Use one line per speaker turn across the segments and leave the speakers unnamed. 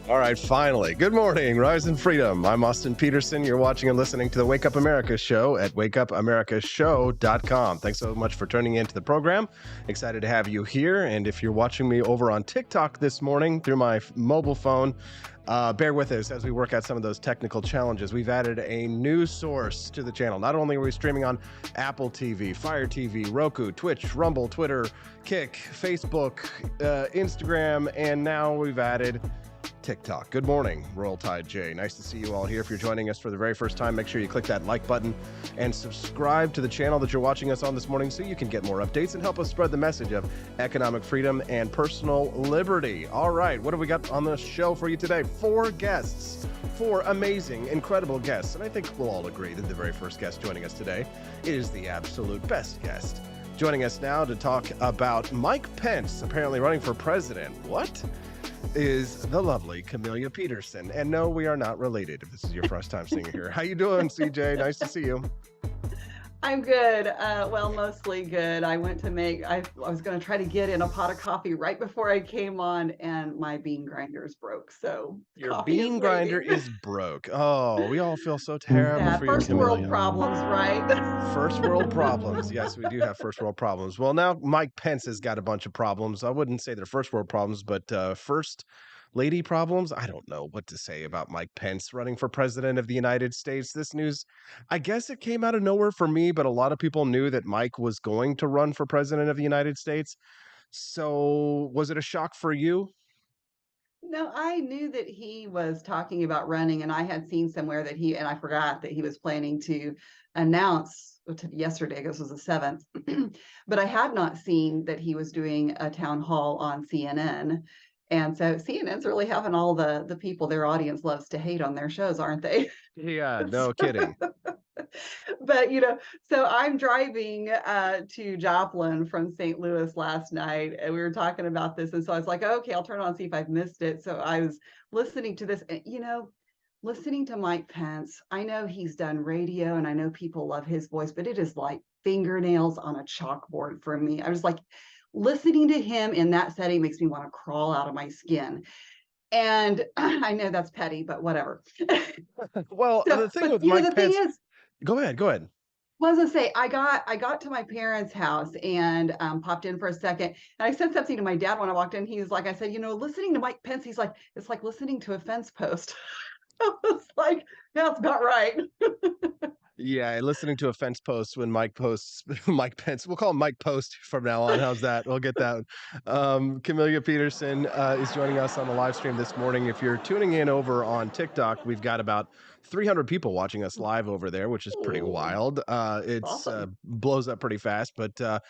All right, finally. Good morning, Rise and Freedom. I'm Austin Peterson. You're watching and listening to the Wake Up America show at wakeupAmericaShow.com. Thanks so much for tuning into the program. Excited to have you here. And if you're watching me over on TikTok this morning through my mobile phone, bear with us as we work out some of those technical challenges. We've added a new source to the channel. Not only are we streaming on Apple TV, Fire TV, Roku, Twitch, Rumble, Twitter, Kick, Facebook, Instagram, and now we've added TikTok. Good morning, Royal Tide J. Nice to see you all here. If you're joining us for the very first time, make sure you click that like button and subscribe to the channel that you're watching us on this morning so you can get more updates and help us spread the message of economic freedom and personal liberty. All right, what have we got on the show for you today? 4 guests, 4 amazing, incredible guests. And I think we'll all agree that the very first guest joining us today is the absolute best guest. Joining us now to talk about Mike Pence apparently running for president. What? Is the lovely Camellia Peterson. And no, we are not related if this is your first time seeing her here. How you doing, CJ? Nice to see you.
I'm good. Well, mostly good. I was going to try to get in a pot of coffee right before I came on, and my bean grinder is broke. So
your bean grinder is broke. Oh, we all feel so terrible
yeah,
for you,
first
Camellia.
world problems, right?
First world problems. Yes, we do have first world problems. Well, now Mike Pence has got a bunch of problems. I wouldn't say they're first world problems, but first lady problems. I don't know what to say about Mike Pence running for president of the United States. This news, I guess it came out of nowhere for me, but a lot of people knew that Mike was going to run for president of the United States. So was it a shock for you?
No, I knew that he was talking about running, and I had seen somewhere that I forgot that he was planning to announce yesterday, I guess it was the 7th, but I had not seen that he was doing a town hall on CNN. And so CNN's really having all the people their audience loves to hate on their shows, aren't they?
Yeah, no kidding.
But so I'm driving to Joplin from St. Louis last night, and we were talking about this, and so I was like, okay, I'll turn on and see if I've missed it. So I was listening to this, and listening to Mike Pence. I know he's done radio, and I know people love his voice, but it is like fingernails on a chalkboard for me. I was like, listening to him in that setting makes me want to crawl out of my skin. And I know that's petty, but whatever.
Well,
So,
the thing
but
with Mike
the
Pence,
thing is,
go ahead.
well, as I say, I got to my parents' house and popped in for a second. And I said something to my dad when I walked in. He's like, I said, listening to Mike Pence, he's like, it's like listening to a fence post. I was like, that's about right.
Yeah, listening to a fence post when Mike posts Mike Pence. We'll call him Mike Post from now on. How's that? We'll get that. Camellia Peterson is joining us on the live stream this morning. If you're tuning in over on TikTok, we've got about 300 people watching us live over there, which is pretty wild. It's
Awesome.
blows up pretty fast. But for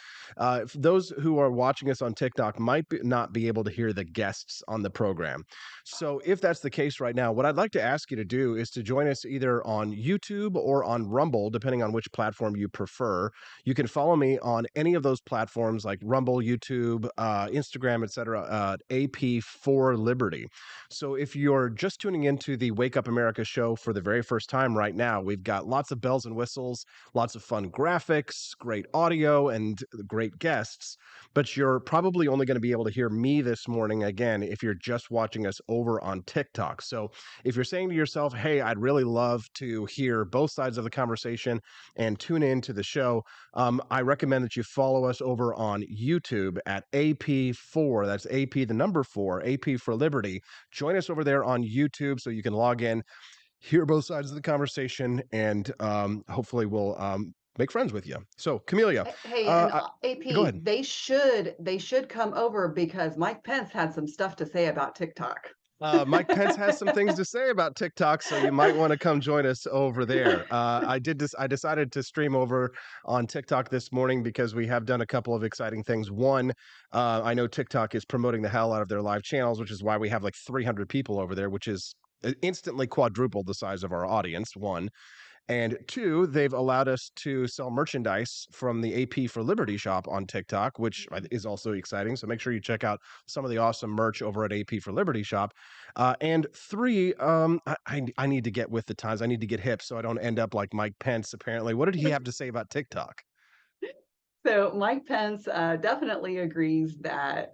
those who are watching us on TikTok not be able to hear the guests on the program. So if that's the case right now, what I'd like to ask you to do is to join us either on YouTube or on Rumble, depending on which platform you prefer. You can follow me on any of those platforms like Rumble, YouTube, Instagram, etc. AP for Liberty. So if you're just tuning into the Wake Up America show for the very first time right now, we've got lots of bells and whistles, lots of fun graphics, great audio, and great guests. But you're probably only going to be able to hear me this morning again if you're just watching us over on TikTok. So if you're saying to yourself, hey, I'd really love to hear both sides of the conversation and tune in to the show, I recommend that you follow us over on YouTube at AP4. That's AP, the number 4, AP for Liberty. Join us over there on YouTube so you can log in, hear both sides of the conversation, and hopefully we'll make friends with you. So, Camellia,
Hey, and
go
AP,
ahead.
they should come over because Mike Pence had some stuff to say about TikTok.
Mike Pence has some things to say about TikTok, so you might want to come join us over there. I decided to stream over on TikTok this morning because we have done a couple of exciting things. One, I know TikTok is promoting the hell out of their live channels, which is why we have like 300 people over there, which is instantly quadrupled the size of our audience. One. And 2, they've allowed us to sell merchandise from the AP for Liberty shop on TikTok, which is also exciting. So make sure you check out some of the awesome merch over at AP for Liberty shop. And 3, I need to get with the times. I need to get hip so I don't end up like Mike Pence, apparently. What did he have to say about TikTok?
So Mike Pence definitely agrees that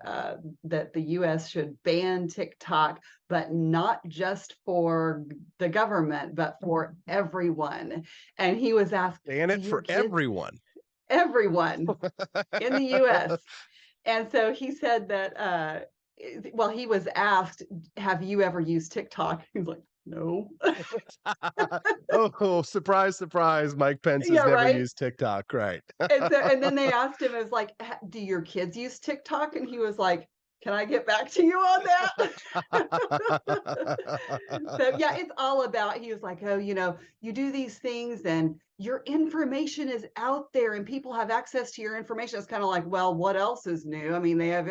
the U.S. should ban TikTok, but not just for the government, but for everyone. And he was asked,
Ban
"Do
it
your
for
kids,
everyone.
everyone in the U.S.?" And so he said that. Well, he was asked, "Have you ever used TikTok?" He's like, "No."
Oh, surprise, surprise. Mike Pence
Yeah,
has never
right.
used TikTok, right?
And then they asked him, "Is like, do your kids use TikTok?" And he was like, "Can I get back to you on that?" So yeah, it's all about. He was like, "Oh, you do these things, and your information is out there, and people have access to your information." It's kind of like, well, what else is new? I mean, they have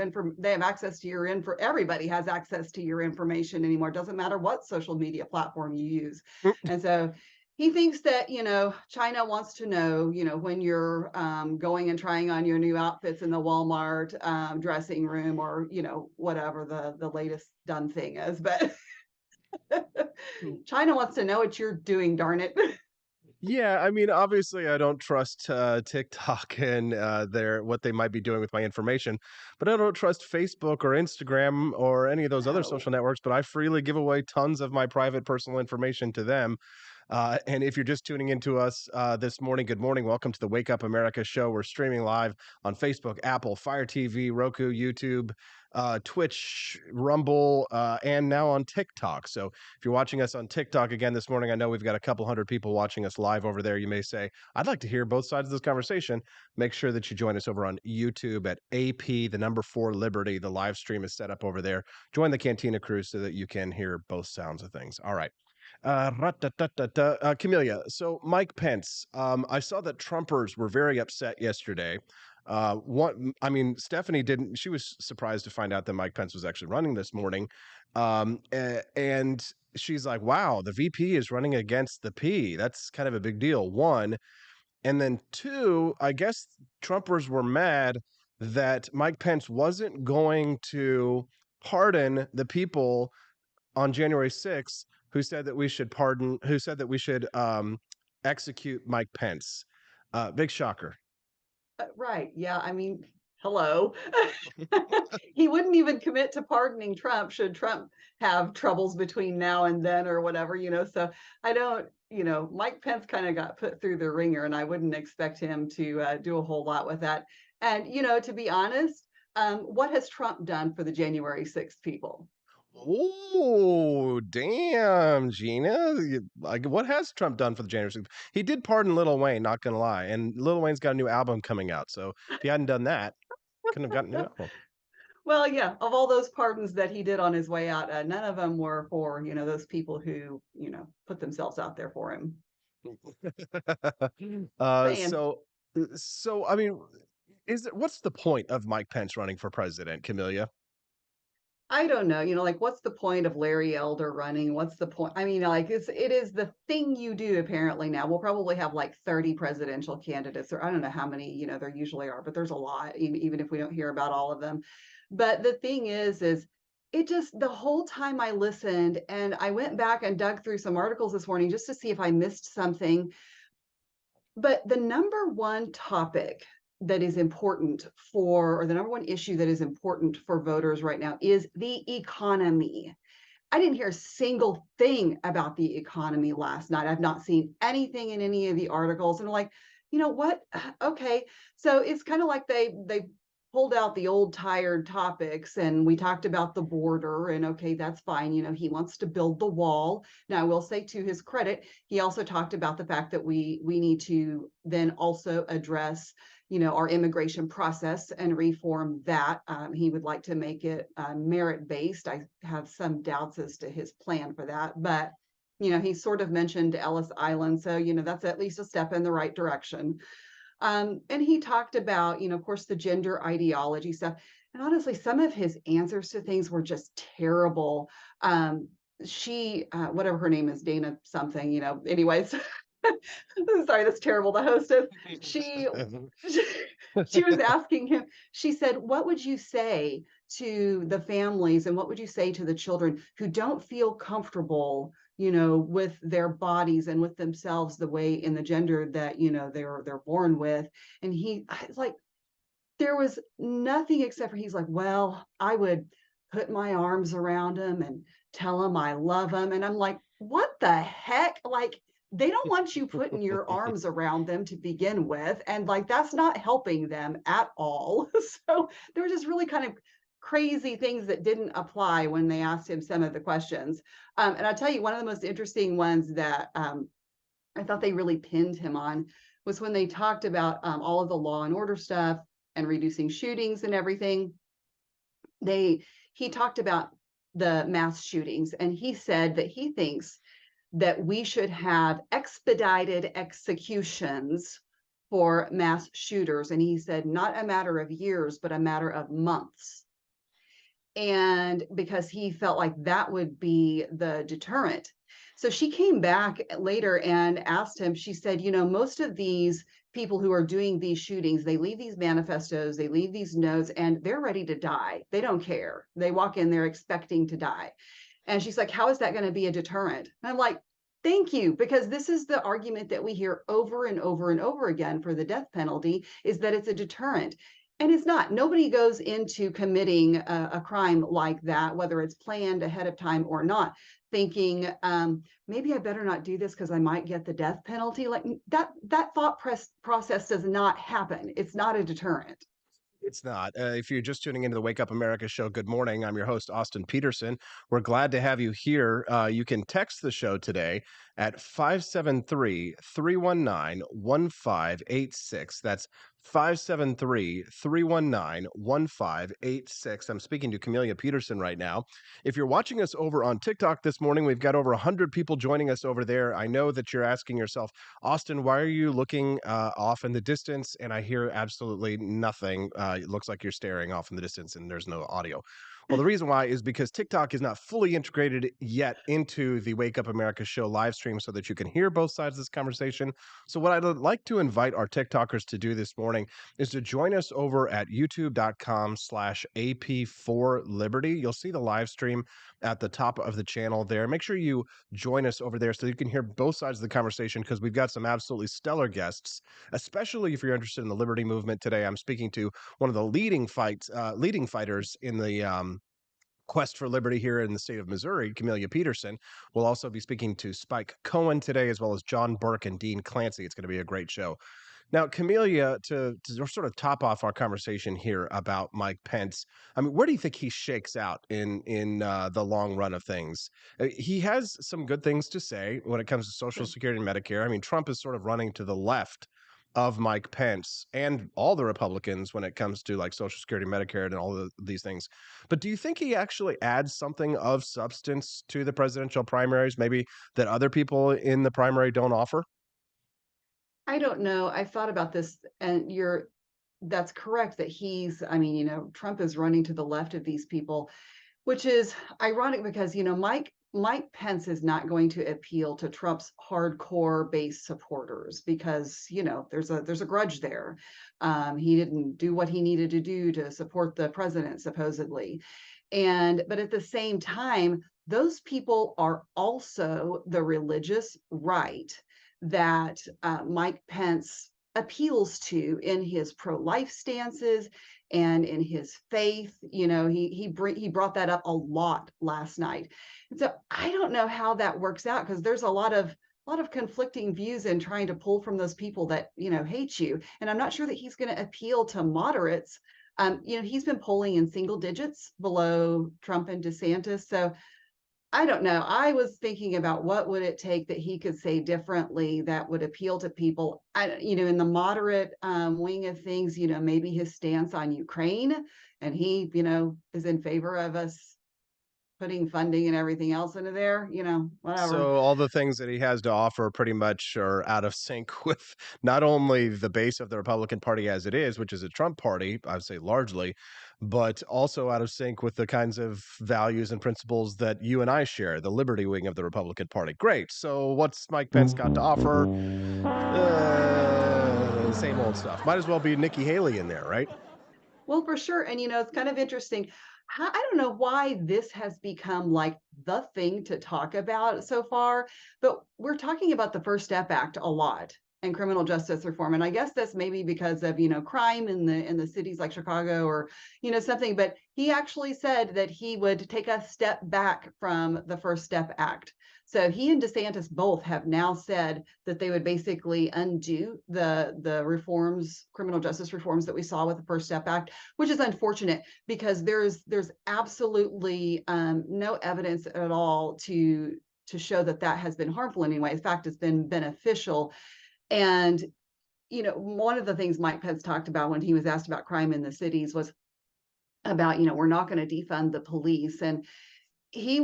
access to your info. Everybody has access to your information anymore. It doesn't matter what social media platform you use. And so he thinks that China wants to know when you're going and trying on your new outfits in the Walmart dressing room, or whatever the latest done thing is, but China wants to know what you're doing, darn it.
Yeah, I mean, obviously, I don't trust TikTok and their what they might be doing with my information, but I don't trust Facebook or Instagram or any of those other
No.
social networks. But I freely give away tons of my private, personal information to them. And if you're just tuning into us this morning, good morning. Welcome to the Wake Up America show. We're streaming live on Facebook, Apple, Fire TV, Roku, YouTube, Twitch, Rumble, and now on TikTok. So if you're watching us on TikTok again this morning, I know we've got a couple hundred people watching us live over there. You may say, I'd like to hear both sides of this conversation. Make sure that you join us over on YouTube at AP, the number 4 Liberty. The live stream is set up over there. Join the Cantina crew so that you can hear both sounds of things. All right. Camelia, so Mike Pence, I saw that Trumpers were very upset yesterday. I mean, Stephanie didn't, she was surprised to find out that Mike Pence was actually running this morning. And she's like, wow, the VP is running against the P. That's kind of a big deal. One. And then two, I guess Trumpers were mad that Mike Pence wasn't going to pardon the people on January 6th who said that we should execute Mike Pence. Big shocker.
Right. Yeah. I mean, hello. He wouldn't even commit to pardoning Trump should Trump have troubles between now and then or whatever. So I don't, Mike Pence kind of got put through the ringer, and I wouldn't expect him to do a whole lot with that. And, to be honest, what has Trump done for the January 6th people?
Oh, damn, Gina. Like, what has Trump done for the January 6th? He did pardon Lil Wayne, not gonna lie. And Lil Wayne's got a new album coming out. So if he hadn't done that, couldn't have gotten a new album.
Well, yeah, of all those pardons that he did on his way out, none of them were for, those people who, put themselves out there for him.
uh,
Saying.
so, so I mean, what's the point of Mike Pence running for president, Camelia?
I don't know, like, what's the point of Larry Elder running? What's the point? I mean, like, it is the thing you do apparently now. We'll probably have like 30 presidential candidates, or I don't know how many, there usually are, but there's a lot, even if we don't hear about all of them. But the thing is it just the whole time I listened, and I went back and dug through some articles this morning just to see if I missed something. But the number one topic that is important or the number one issue that is important for voters right now is the economy. I didn't hear a single thing about the economy last night. I've not seen anything in any of the articles. And I'm like, you know what? Okay. So it's kind of like they pulled out the old tired topics, and we talked about the border, and okay, that's fine. He wants to build the wall. Now, I will say, to his credit, he also talked about the fact that we need to then also address our immigration process and reform that. He would like to make it merit based. I have some doubts as to his plan for that, but he sort of mentioned Ellis Island, so that's at least a step in the right direction. And he talked about, of course, the gender ideology stuff. And honestly, some of his answers to things were just terrible. She, whatever her name is, Dana something, anyways. Sorry, that's terrible. The hostess, she, she was asking him, she said, what would you say to the families, and what would you say to the children who don't feel comfortable with their bodies and with themselves the way in the gender that they're born with? And he, it's like, There was nothing except for he's like, "Well, I would put my arms around him and tell him I love him," and I'm like, "What the heck?" Like, they don't want you putting your arms around them to begin with, and, like, that's not helping them at all. So, there were just really kind of crazy things that didn't apply when they asked him some of the questions. And I'll tell you one of the most interesting ones that, I thought they really pinned him on was when they talked about all of the law and order stuff and reducing shootings and everything. They He talked about the mass shootings, and he said that he thinks that we should have expedited executions for mass shooters. And he said not a matter of years, but a matter of months. And because he felt like that would be the deterrent. So she came back later and asked him, she said, most of these people who are doing these shootings, they leave these manifestos, they leave these notes, and they're ready to die. They don't care. They walk in there expecting to die. And she's like, how is that going to be a deterrent? And I'm like, thank you, because this is the argument that we hear over and over and over again for the death penalty is that it's a deterrent. And it's not. Nobody goes into committing a crime like that, whether it's planned ahead of time or not, thinking maybe I better not do this because I might get the death penalty. Like that process does not happen. It's not a deterrent.
It's not. If you're just tuning into the Wake Up America show, good morning. I'm your host, Austin Peterson. We're glad to have you here. You can text the show today at 573-319-1586. That's 573-319-1586. I'm speaking to Camelia Peterson right now. If you're watching us over on TikTok this morning, we've got over 100 people joining us over there. I know that you're asking yourself, Austin, why are you looking off in the distance? And I hear absolutely nothing. It looks like you're staring off in the distance and there's no audio. Well, the reason why is because TikTok is not fully integrated yet into the Wake Up America show live stream so that you can hear both sides of this conversation. So, what I'd like to invite our TikTokers to do this morning is to join us over at youtube.com/AP4Liberty. You'll see the live stream at the top of the channel there. Make sure you join us over there so you can hear both sides of the conversation because we've got some absolutely stellar guests, especially if you're interested in the liberty movement today. I'm speaking to one of the leading fighters in the quest for liberty here in the state of Missouri, Camelia Peterson. We'll also be speaking to Spike Cohen today, as well as John Burke and Dean Clancy. It's going to be a great show. Now, Camelia, to sort of top off our conversation here about Mike Pence, I mean, where do you think he shakes out in the long run of things? He has some good things to say when it comes to Social
Sure.
Security and Medicare. I mean, Trump is sort of running to the left of Mike Pence and all the Republicans when it comes to like Social Security, Medicare, and all of these things. But do you think he actually adds something of substance to the presidential primaries, maybe that other people in the primary don't offer?
I don't know. I've thought about this, and that's correct that I mean, Trump is running to the left of these people, which is ironic because, Mike Pence is not going to appeal to Trump's hardcore base supporters because, there's a grudge there. He didn't do what he needed to do to support the president, supposedly. But at the same time, those people are also the religious right that Mike Pence appeals to in his pro-life stances and in his faith. He brought that up a lot last night. And so I don't know how that works out because there's a lot of conflicting views in trying to pull from those people that, hate you. And I'm not sure that he's going to appeal to moderates. He's been polling in single digits below Trump and DeSantis. So I don't know. I was thinking about what would it take that he could say differently that would appeal to people. In the moderate wing of things, maybe his stance on Ukraine, and he, is in favor of us putting funding and everything else into there. Whatever.
So all the things that he has to offer pretty much are out of sync with not only the base of the Republican Party as it is, which is a Trump party, I would say largely, but also out of sync with the kinds of values and principles that you and I share, the liberty wing of the Republican Party. Great. So what's Mike Pence got to offer? Same old stuff. Might as well be Nikki Haley in there, right?
Well, for sure. And it's kind of interesting. I don't know why this has become like the thing to talk about so far, but we're talking about the First Step Act a lot. and criminal justice reform. And I guess that's maybe because of, crime in the cities like Chicago or, something. But he actually said that he would take a step back from the First Step Act. So he and DeSantis both have now said that they would basically undo the reforms, criminal justice reforms that we saw with the First Step Act, which is unfortunate because there's absolutely no evidence at all to show that has been harmful in any way. In fact, it's been beneficial. And, one of the things Mike Pence talked about when he was asked about crime in the cities was about, we're not going to defund the police. And he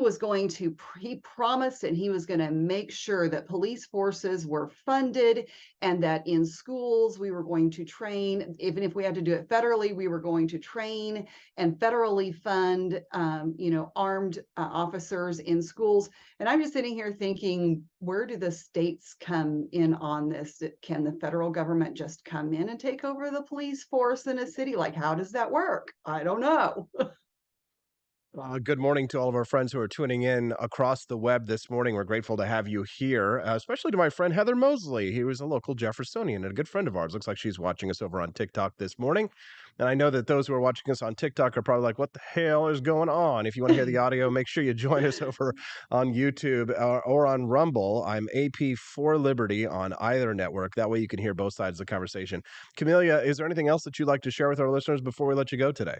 promised and he was going to make sure that police forces were funded and that in schools we were going to train, even if we had to do it federally, we were going to train and federally fund, armed officers in schools. And I'm just sitting here thinking, where do the states come in on this? Can the federal government just come in and take over the police force in a city? Like, how does that work? I don't know.
Good morning to all of our friends who are tuning in across the web this morning. We're grateful to have you here, especially to my friend Heather Mosley. He was a local Jeffersonian and a good friend of ours. Looks like she's watching us over on TikTok this morning. And I know that those who are watching us on TikTok are probably like, what the hell is going on? If you want to hear the audio, make sure you join us over on YouTube or on Rumble. I'm AP for Liberty on either network. That way you can hear both sides of the conversation. Camelia, is there anything else that you'd like to share with our listeners before we let you go today?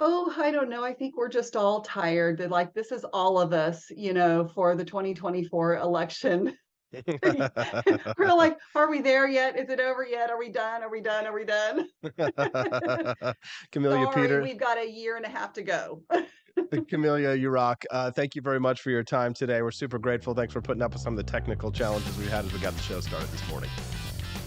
Oh, I don't know. I think we're just all tired. They're like, this is all of us, for the 2024 election. We're like, are we there yet? Is it over yet? Are we done? Are we done? Are we done?
Camelia
Sorry,
Peter.
we've got a year and a half to go.
Camelia, you rock. Thank you very much for your time today. We're super grateful. Thanks for putting up with some of the technical challenges we had as we got the show started this morning.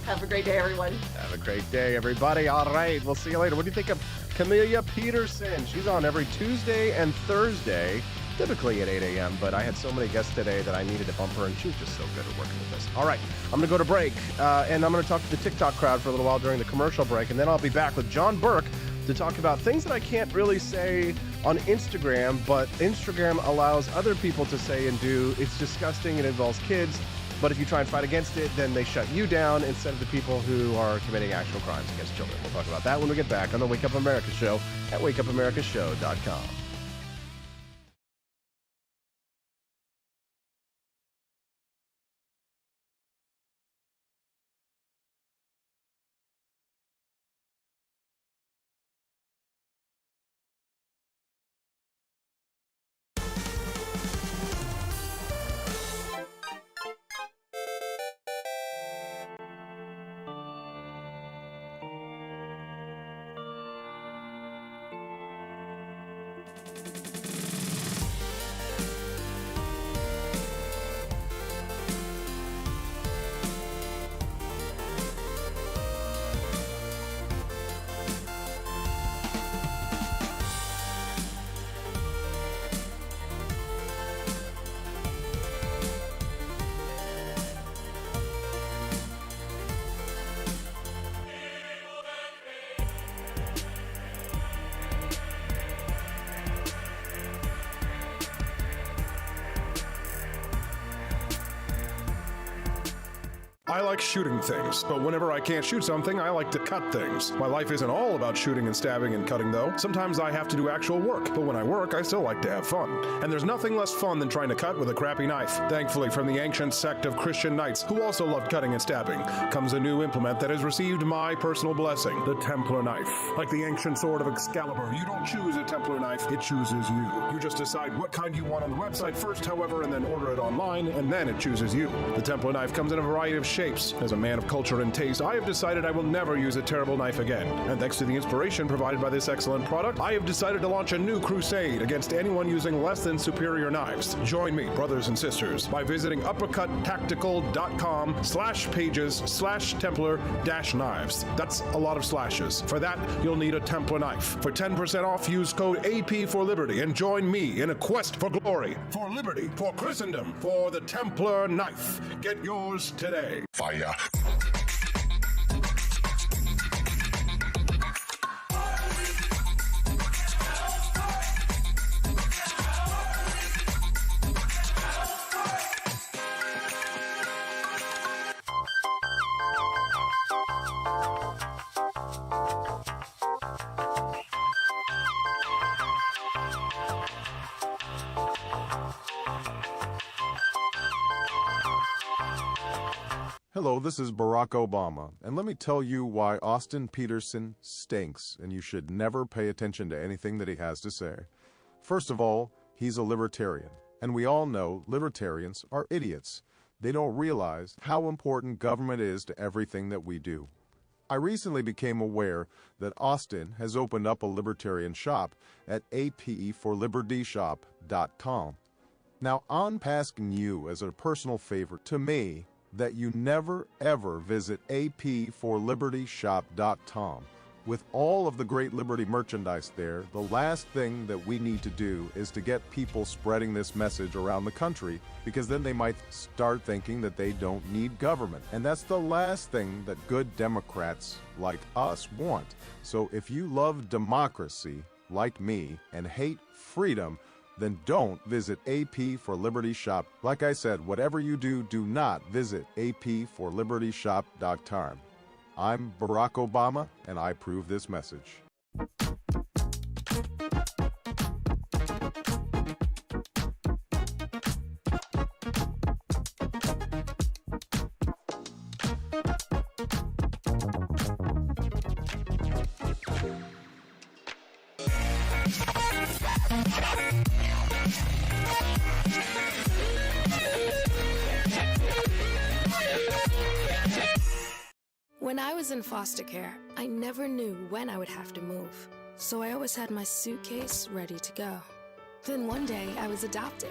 Have a great day, everyone.
Have a great day, everybody. All right, we'll see you later. What do you think of Camelia Peterson? She's on every Tuesday and Thursday, typically at 8 a.m., but I had so many guests today that I needed to bump her, and she was just so good at working with us. All right, I'm going to go to break, and I'm going to talk to the TikTok crowd for a little while during the commercial break, and then I'll be back with John Burke to talk about things that I can't really say on Instagram, but Instagram allows other people to say and do. It's disgusting. It involves kids. But if you try and fight against it, then they shut you down instead of the people who are committing actual crimes against children. We'll talk about that when we get back on the Wake Up America Show at wakeupAmericaShow.com.
I like shooting things, but whenever I can't shoot something, I like to cut things. My life isn't all about shooting and stabbing and cutting, though. Sometimes I have to do actual work, but when I work, I still like to have fun. And there's nothing less fun than trying to cut with a crappy knife. Thankfully, from the ancient sect of Christian knights, who also loved cutting and stabbing, comes a new implement that has received my personal blessing, the Templar knife. Like the ancient sword of Excalibur, you don't choose a Templar knife, it chooses you. You just decide what kind you want on the website first, however, and then order it online, and then it chooses you. The Templar knife comes in a variety of shapes. As a man of culture and taste, I have decided I will never use a terrible knife again. And thanks to the inspiration provided by this excellent product, I have decided to launch a new crusade against anyone using less than superior knives. Join me, brothers and sisters, by visiting uppercuttactical.com/pages/Templar-knives. That's a lot of slashes. For that, you'll need a Templar knife. For 10% off, use code AP for Liberty and join me in a quest for glory, for liberty, for Christendom, for the Templar knife. Get yours today. Fire. Hello, this is Barack Obama, and let me tell you why Austin Peterson stinks, and you should never pay attention to anything that he has to say. First of all, he's a libertarian, and we all know libertarians are idiots. They don't realize how important government is to everything that we do. I recently became aware that Austin has opened up a libertarian shop at apforlibertyshop.com. Now, I'm asking you as a personal favor to me that you never ever visit apforlibertyshop.com. With all of the great Liberty merchandise there, the last thing that we need to do is to get people spreading this message around the country, because then they might start thinking that they don't need government. And that's the last thing that good Democrats like us want. So if you love democracy, like me, and hate freedom, then don't visit AP for Liberty Shop. Like I said, whatever you do, do not visit apforlibertyshop.com. I'm Barack Obama, and I approve this message.
When I was in foster care, I never knew when I would have to move, so I always had my suitcase ready to go. Then one day, I was adopted.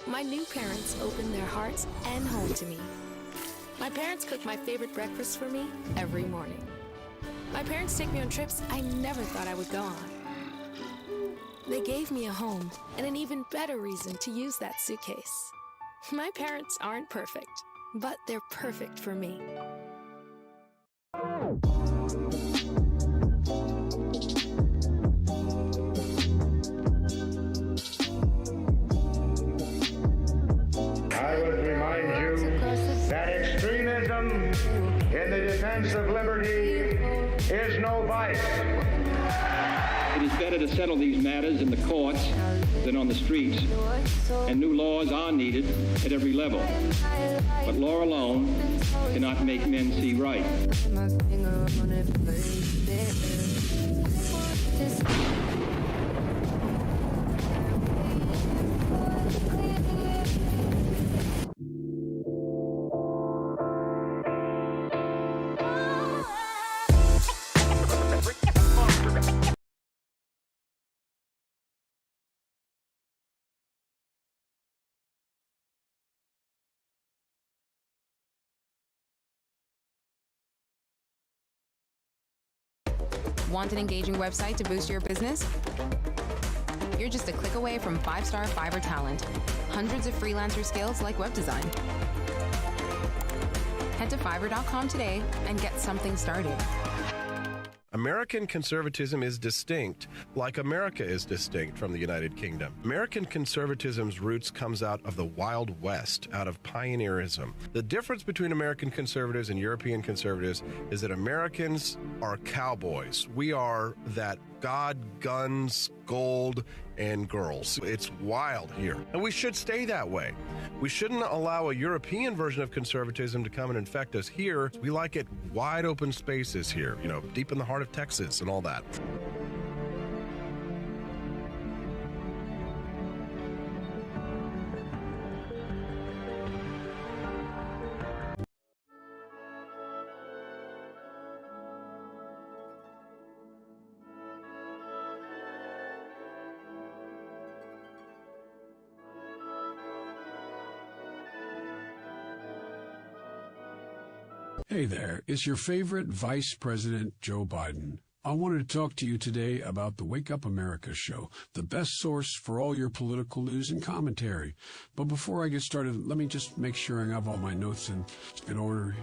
My new parents opened their hearts and home to me. My parents cook my favorite breakfast for me every morning. My parents take me on trips I never thought I would go on. They gave me a home and an even better reason to use that suitcase. My parents aren't perfect, but they're perfect for me.
I would remind you that extremism in the defense of liberty is no vice.
It is better to settle these matters in the courts than on the streets, and new laws are needed at every level. But law alone cannot make men see right.
Want an engaging website to boost your business? You're just a click away from 5-star Fiverr talent. Hundreds of freelancer skills like web design. Head to Fiverr.com today and get something started.
American conservatism is distinct, like America is distinct from the United Kingdom. American conservatism's roots comes out of the Wild West, out of pioneerism. The difference between American conservatives and European conservatives is that Americans are cowboys. We are that God, guns, gold, and girls. It's wild here, and we should stay that way. We shouldn't allow a European version of conservatism to come and infect us here. We like it wide open spaces here, you know, deep in the heart of Texas and all that.
Hey there, it's your favorite Vice President Joe Biden. I wanted to talk to you today about the Wake Up America show, the best source for all your political news and commentary. But before I get started, let me just make sure I have all my notes in order.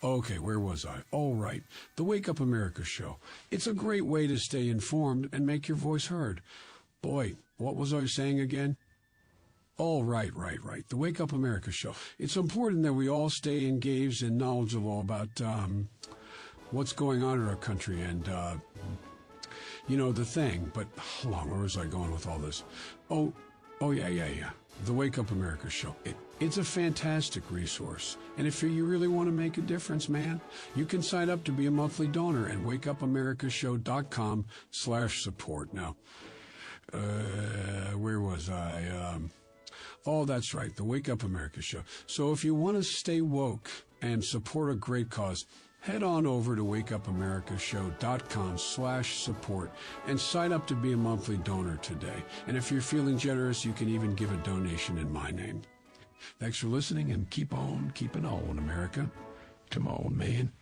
Okay, where was I? All right, the Wake Up America show. It's a great way to stay informed and make your voice heard. Boy, what was I saying again? Oh, right. The Wake Up America show. It's important that we all stay engaged and knowledgeable about what's going on in our country and, the thing. But hold on, where was I going with all this? Oh, yeah. The Wake Up America Show. It's a fantastic resource. And if you really want to make a difference, man, you can sign up to be a monthly donor at wakeupAmericaShow.com/support. Now, where was I? Oh, that's right, the Wake Up America Show. So if you want to stay woke and support a great cause, head on over to wakeupAmericaShow.com/support and sign up to be a monthly donor today. And if you're feeling generous, you can even give a donation in my name. Thanks for listening, and keep on keeping on, America. Come on, man.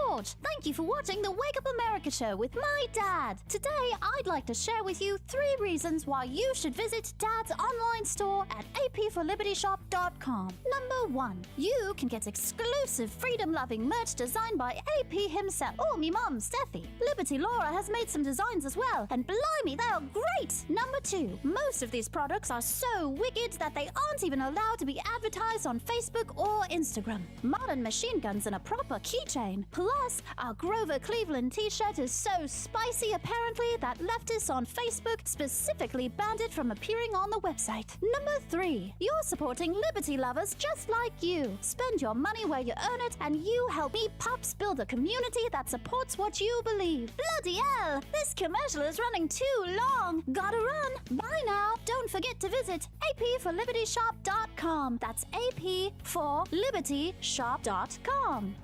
George. Thank you for watching the Wake Up America show with my dad. Today, I'd like to share with you 3 reasons why you should visit Dad's online store at apforlibertyshop.com. Number 1. You can get exclusive freedom-loving merch designed by AP himself, or me mum, Steffi. Liberty Laura has made some designs as well, and blimey, they are great! Number 2. Most of these products are so wicked that they aren't even allowed to be advertised on Facebook or Instagram. Modern machine guns and a proper keychain. Plus, our Grover Cleveland t-shirt is so spicy apparently that leftists on Facebook specifically banned it from appearing on the website. Number 3. You're supporting liberty lovers just like you. Spend your money where you earn it, and you help me pups build a community that supports what you believe. Bloody hell! This commercial is running too long. Gotta run. Bye now. Don't forget to visit apforlibertyshop.com. That's apforlibertyshop.com.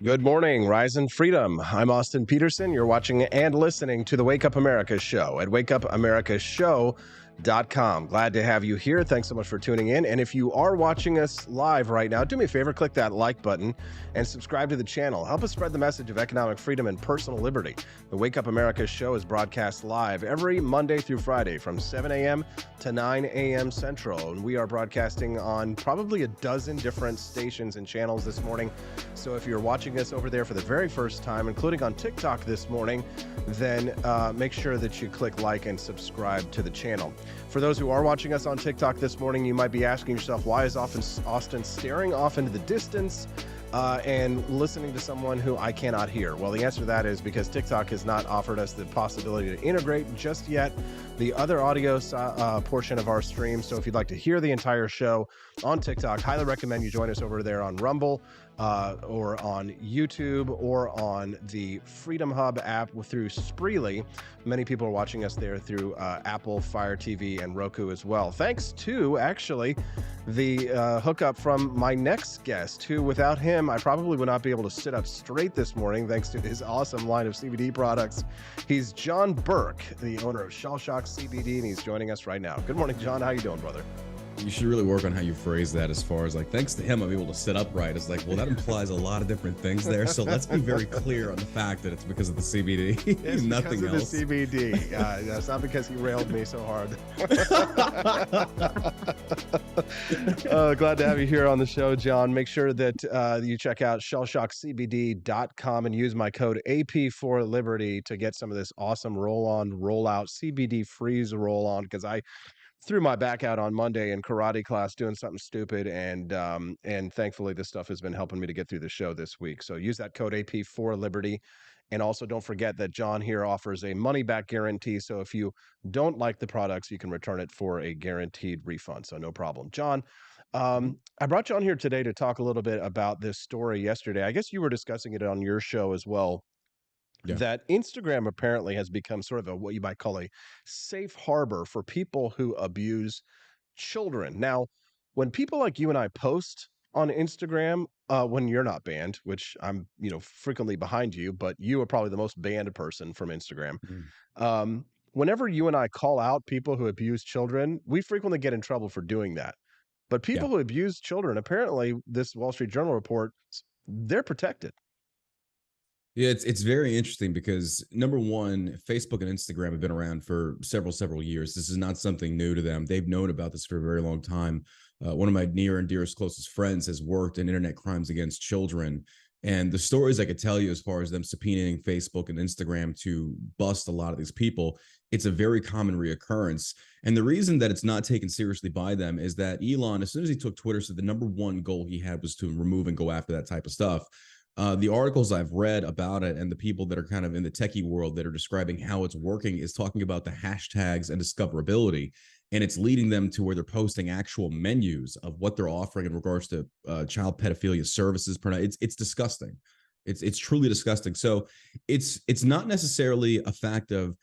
Good morning, Rise and Freedom. I'm Austin Peterson. You're watching and listening to the Wake Up America show at wakeupAmericaShow.com. Glad to have you here. Thanks so much for tuning in. And if you are watching us live right now, do me a favor, click that like button and subscribe to the channel. Help us spread the message of economic freedom and personal liberty. The Wake Up America show is broadcast live every Monday through Friday from 7 a.m. to 9 a.m. Central. And we are broadcasting on probably a dozen different stations and channels this morning. So if you're watching us over there for the very first time, including on TikTok this morning, then make sure that you click like and subscribe to the channel. For those who are watching us on TikTok this morning, you might be asking yourself, why is Austin staring off into the distance and listening to someone who I cannot hear? Well, the answer to that is because TikTok has not offered us the possibility to integrate just yet the other audio portion of our stream. So if you'd like to hear the entire show on TikTok, highly recommend you join us over there on Rumble or on YouTube or on the Freedom Hub app through Spreely. Many people are watching us there through Apple, Fire TV, and Roku as well. Thanks to, actually, the hookup from my next guest, who without him, I probably would not be able to sit up straight this morning thanks to his awesome line of CBD products. He's John Burke, the owner of Shell Shock CBD, and he's joining us right now. Good morning, John. How you doing, brother?
You should really work on how you phrase that, as far as like, thanks to him, I'm able to sit upright. It's like, well, that implies a lot of different things there. So let's be very clear on the fact that it's because of the CBD.
It's
nothing
because
else.
of the CBD. It's not because he railed me so hard. Glad to have you here on the show, John. Make sure that you check out shellshockcbd.com and use my code AP4Liberty to get some of this awesome roll-on, roll-out CBD freeze roll-on, because I threw my back out on Monday in karate class doing something stupid, and thankfully this stuff has been helping me to get through the show this week. So use that code AP for Liberty, and also don't forget that John here offers a money back guarantee. So if you don't like the products, you can return it for a guaranteed refund. So no problem, John. I brought you on here today to talk a little bit about this story yesterday. I guess you were discussing it on your show as well,
Yeah.
that Instagram apparently has become sort of a what you might call a safe harbor for people who abuse children. Now, when people like you and I post on Instagram, when you're not banned, which I'm, frequently behind you, but you are probably the most banned person from Instagram.
Mm.
Whenever you and I call out people who abuse children, we frequently get in trouble for doing that. But
Yeah.
people who abuse children, apparently, this Wall Street Journal report, they're protected.
Yeah, it's very interesting because number one, Facebook and Instagram have been around for several years. This is not something new to them. They've known about this for a very long time. One of my near and dearest closest friends has worked in internet crimes against children. And the stories I could tell you as far as them subpoenaing Facebook and Instagram to bust a lot of these people, it's a very common reoccurrence. And the reason that it's not taken seriously by them is that Elon, as soon as he took Twitter, said the number one goal he had was to remove and go after that type of stuff. The articles I've read about it and the people that are kind of in the techie world that are describing how it's working is talking about the hashtags and discoverability. And it's leading them to where they're posting actual menus of what they're offering in regards to child pedophilia services. It's disgusting. It's truly disgusting. So it's not necessarily a fact of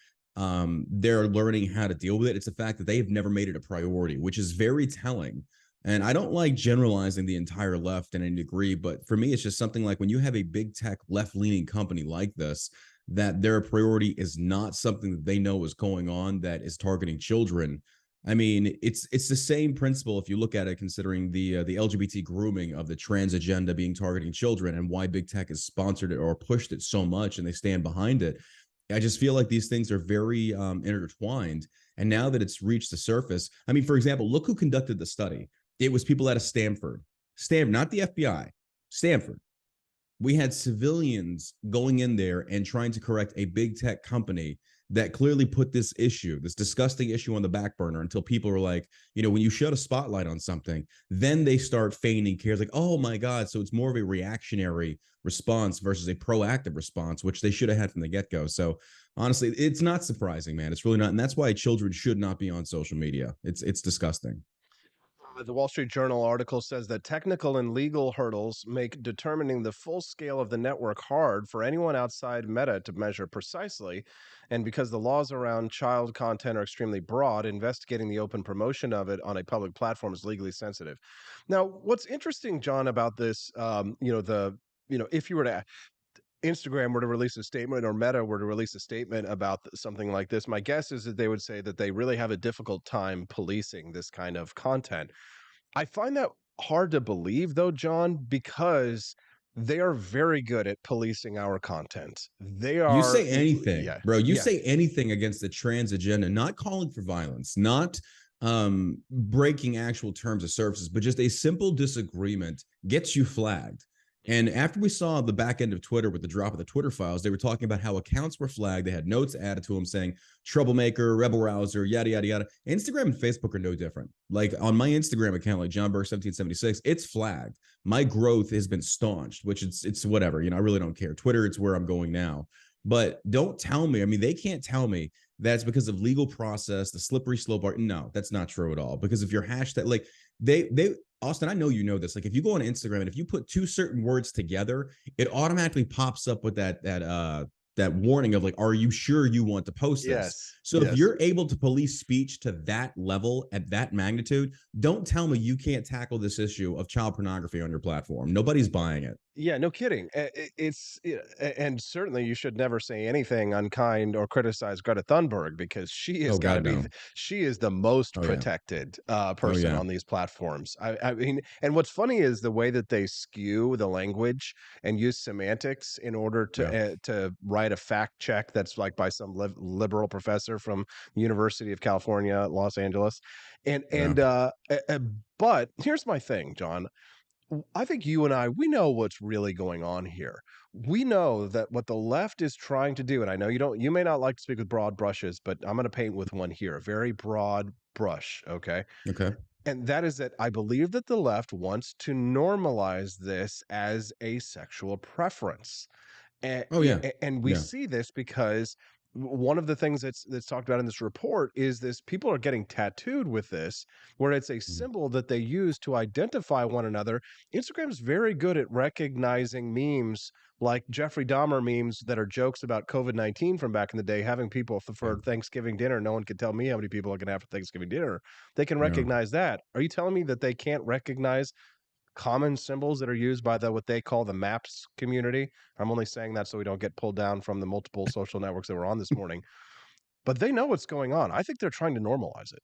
they're learning how to deal with it. It's a fact that they have never made it a priority, which is very telling. And I don't like generalizing the entire left in any degree, but for me, it's just something like when you have a big tech left-leaning company like this, that their priority is not something that they know is going on that is targeting children. I mean, it's the same principle if you look at it, considering the LGBT grooming of the trans agenda being targeting children and why big tech has sponsored it or pushed it so much and they stand behind it. I just feel like these things are very intertwined. And now that it's reached the surface, I mean, for example, look who conducted the study. It was people out of Stanford, not the FBI, Stanford. We had civilians going in there and trying to correct a big tech company that clearly put this disgusting issue on the back burner until people are like, when you shut a spotlight on something, then they start feigning cares like, oh my God. So it's more of a reactionary response versus a proactive response, which they should have had from the get-go. So honestly, it's not surprising, man. It's really not. And that's why children should not be on social media. It's disgusting.
The Wall Street Journal article says that technical and legal hurdles make determining the full scale of the network hard for anyone outside Meta to measure precisely. And because the laws around child content are extremely broad, investigating the open promotion of it on a public platform is legally sensitive. Now, what's interesting, John, about this, if you were to Instagram were to release a statement or Meta were to release a statement about something like this, my guess is that they would say that they really have a difficult time policing this kind of content. I find that hard to believe, though, John, because they are very good at policing our content. They
You
are,
say anything,
yeah,
bro. You
yeah.
say anything against the trans agenda, not calling for violence, not breaking actual terms of services, but just a simple disagreement gets you flagged. And after we saw the back end of Twitter with the drop of the Twitter files, they were talking about how accounts were flagged. They had notes added to them saying troublemaker, rebel rouser, yada, yada, yada. Instagram and Facebook are no different. Like on my Instagram account, like John Burke 1776, it's flagged. My growth has been staunched, which it's whatever. I really don't care. Twitter, it's where I'm going now. But don't tell me, they can't tell me that's because of legal process, the slippery slope. No, that's not true at all. Because if your hashtag, like they Austin, I know you know this. Like if you go on Instagram and if you put two certain words together, it automatically pops up with that warning of like, are you sure you want to post this? So if you're able to police speech to that level at that magnitude, don't tell me you can't tackle this issue of child pornography on your platform. Nobody's buying it.
Yeah, no kidding. And certainly you should never say anything unkind or criticize Greta Thunberg because she has
Oh
got to
God,
be,
no.
she is the most
Oh yeah.
protected
Oh
person
yeah.
on these platforms. I mean, and what's funny is the way that they skew the language and use semantics in order to write a fact check that's like by some liberal professor from the University of California, Los Angeles, but here's my thing, John. I think you and I, we know what's really going on here. We know that what the left is trying to do, and I know you may not like to speak with broad brushes, but I'm going to paint with one here, a very broad brush. Okay.
Okay.
And that is that I believe that the left wants to normalize this as a sexual preference. And
Oh yeah.
and we
Yeah.
see this because one of the things that's talked about in this report is this: people are getting tattooed with this, where it's a
Mhm.
symbol that they use to identify one another. Instagram's very good at recognizing memes like Jeffrey Dahmer memes that are jokes about COVID-19 from back in the day, having people
Yeah.
for Thanksgiving dinner. No one can tell me how many people are going to have for Thanksgiving dinner. They can
Yeah.
recognize that. Are you telling me that they can't recognize common symbols that are used by the what they call the maps community? I'm only saying that so we don't get pulled down from the multiple social networks that we're on this morning. But they know what's going on. I think they're trying to normalize it.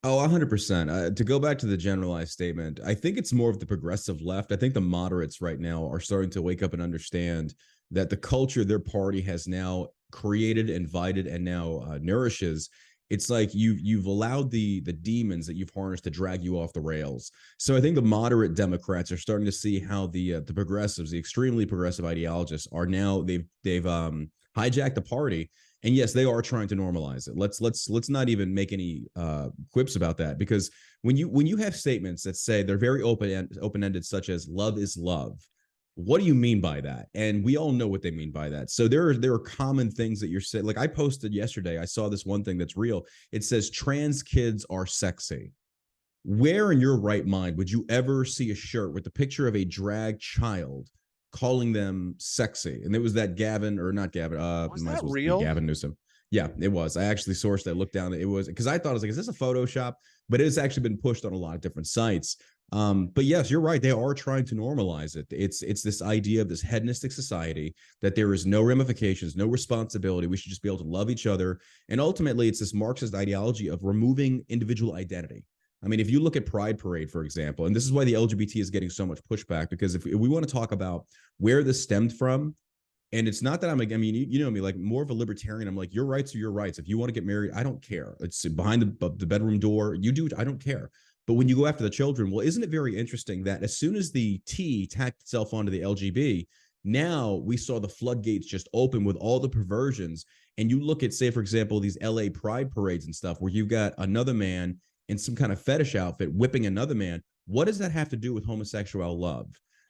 Oh, 100%. To go back to the generalized statement, I think it's more of the progressive left. I think the moderates right now are starting to wake up and understand that the culture their party has now created, invited, and now nourishes. It's like you've allowed the demons that you've harnessed to drag you off the rails. So I think the moderate Democrats are starting to see how the progressives, the extremely progressive ideologists, are now they've hijacked the party, and yes, they are trying to normalize it. Let's not even make any quips about that, because when you have statements that say they're very open-ended, such as "love is love," what do you mean by that? And we all know what they mean by that. So there are common things that you're saying. Like I posted yesterday, I saw this one thing that's real. It says trans kids are sexy. Where in your right mind would you ever see a shirt with the picture of a drag child calling them sexy? And it was that Gavin, or not Gavin,
Was
might
that
as well be
real?
Gavin Newsom. Yeah, it was. I actually sourced that, looked down. It was because I thought, I was like, is this a Photoshop? But it's actually been pushed on a lot of different sites. But yes, you're right. They are trying to normalize it. It's this idea of this hedonistic society that there is no ramifications, no responsibility. We should just be able to love each other. And ultimately, it's this Marxist ideology of removing individual identity. I mean, if you look at Pride Parade, for example, and this is why the LGBT is getting so much pushback, because if we want to talk about where this stemmed from, and it's not that I'm like, I mean, you know me, like more of a libertarian. I'm like, your rights are your rights. If you want to get married, I don't care. It's behind the bedroom door. You do, I don't care. But when you go after the children, well, isn't it very interesting that as soon as the T tacked itself onto the LGB, now we saw the floodgates just open with all the perversions. And you look at, say, for example, these LA Pride parades and stuff, where you've got another man in some kind of fetish outfit whipping another man. What does that have to do with homosexual love?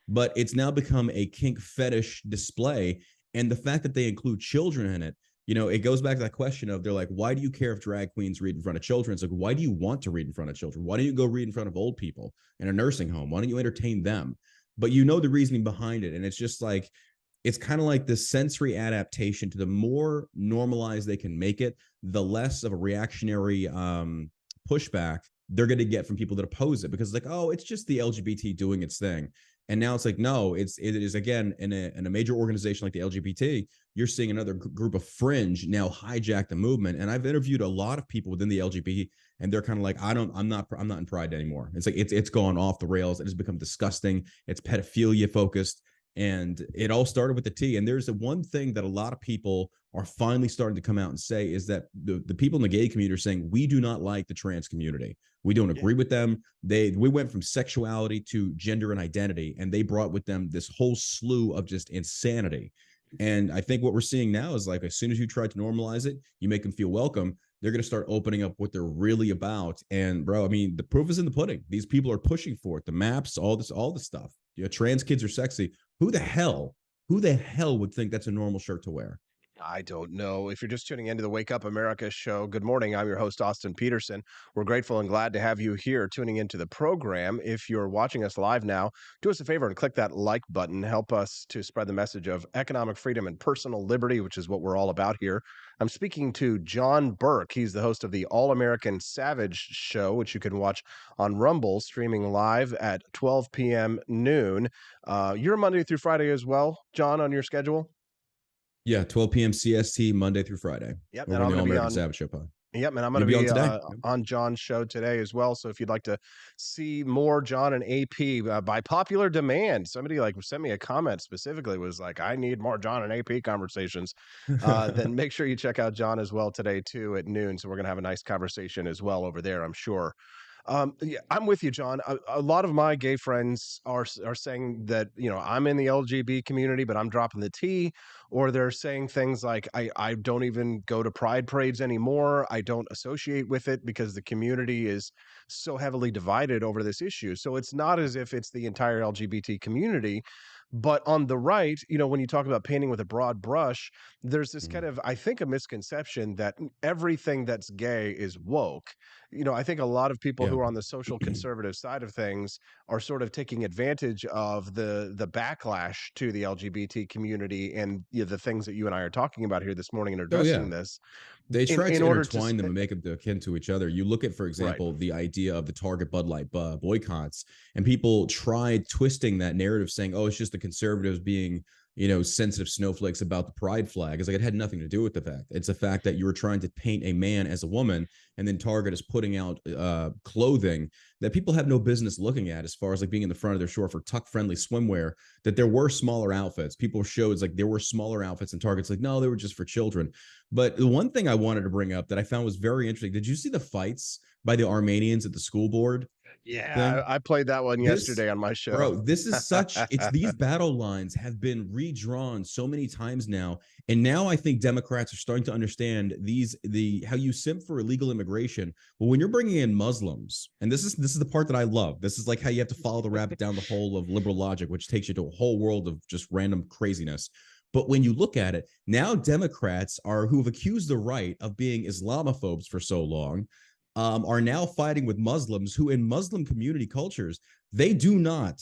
But it's now become a kink fetish display. And the fact that they include children in it, it goes back to that question of, they're like, why do you care if drag queens read in front of children? It's like, why do you want to read in front of children? Why don't you go read in front of old people in a nursing home? Why don't you entertain them? But you know the reasoning behind it. And it's just like, it's kind of like this sensory adaptation. To the more normalized they can make it, the less of a reactionary pushback they're going to get from people that oppose it, because it's like, oh, it's just the LGBT doing its thing. And now it's like, no, it is, again, in a major organization like the LGBT, you're seeing another group of fringe now hijack the movement. And I've interviewed a lot of people within the LGBT, and they're kind of like, I'm not in Pride anymore. It's like, it's gone off the rails. It has become disgusting. It's pedophilia focused. And it all started with the T. And there's the one thing that a lot of people are finally starting to come out and say, is that the people in the gay community are saying, we do not like the trans community. We don't agree with them. We went from sexuality to gender and identity, and they brought with them this whole slew of just insanity. And I think what we're seeing now is, like, as soon as you try to normalize it, you make them feel welcome, they're going to start opening up what they're really about. And bro, I mean, the proof is in the pudding. These people are pushing for it. The maps, all this stuff. Trans kids are sexy. Who the hell would think that's a normal shirt to wear?
I don't know. If you're just tuning into the Wake Up America show, good morning. I'm your host, Austin Peterson. We're grateful and glad to have you here tuning into the program. If you're watching us live now, do us a favor and click that like button. Help us to spread the message of economic freedom and personal liberty, which is what we're all about here. I'm speaking to John Burke. He's the host of the All American Savage show, which you can watch on Rumble, streaming live at 12 p.m. noon. You're Monday through Friday as well, John, on your schedule?
Yeah, 12 p.m. CST, Monday through Friday.
Yep,
Over on the All American Savage Show pod.
Yep, and I'm going
You'll
to
be on
be
today.
on John's show today as well. So if you'd like to see more John and AP by popular demand, somebody like sent me a comment specifically, was like, I need more John and AP conversations. Then make sure you check out John as well today too at noon. So we're going to have a nice conversation as well over there, I'm sure. Yeah, I'm with you, John. A lot of my gay friends are saying that, I'm in the LGB community, but I'm dropping the T, or they're saying things like I don't even go to pride parades anymore. I don't associate with it because the community is so heavily divided over this issue. So it's not as if it's the entire LGBT community. But on the right, when you talk about painting with a broad brush, there's this kind of, I think, a misconception that everything that's gay is woke. I think a lot of people
Yeah.
who are on the social conservative side of things are sort of taking advantage of the backlash to the LGBT community and the things that you and I are talking about here this morning and
Oh yeah.
addressing this
They try
in
to
order to
intertwine them and make them akin to each other. You look at, for
right.
example, the idea of the Target Bud Light boycotts, and people tried twisting that narrative, saying, "Oh, it's just the conservatives being, sensitive snowflakes about the pride flag." It's like it had nothing to do with the fact. It's the fact that you were trying to paint a man as a woman, and then Target is putting out clothing that people have no business looking at, as far as like being in the front of their store for tuck-friendly swimwear. That there were smaller outfits. People showed it's like there were smaller outfits, and Target's like, no, they were just for children. But the one thing I wanted to bring up that I found was very interesting. Did you see the fights by the Armenians at the school board
Yeah,
thing?
I played that one
This,
yesterday on my show.
bro, this is such, it's these battle lines have been redrawn so many times now. And now I think Democrats are starting to understand how you simp for illegal immigration. Well, when you're bringing in Muslims, and this is the part that I love. This is like how you have to follow the rabbit down the hole of liberal logic, which takes you to a whole world of just random craziness. But when you look at it, now Democrats who have accused the right of being Islamophobes for so long, are now fighting with Muslims who, in Muslim community cultures, they do not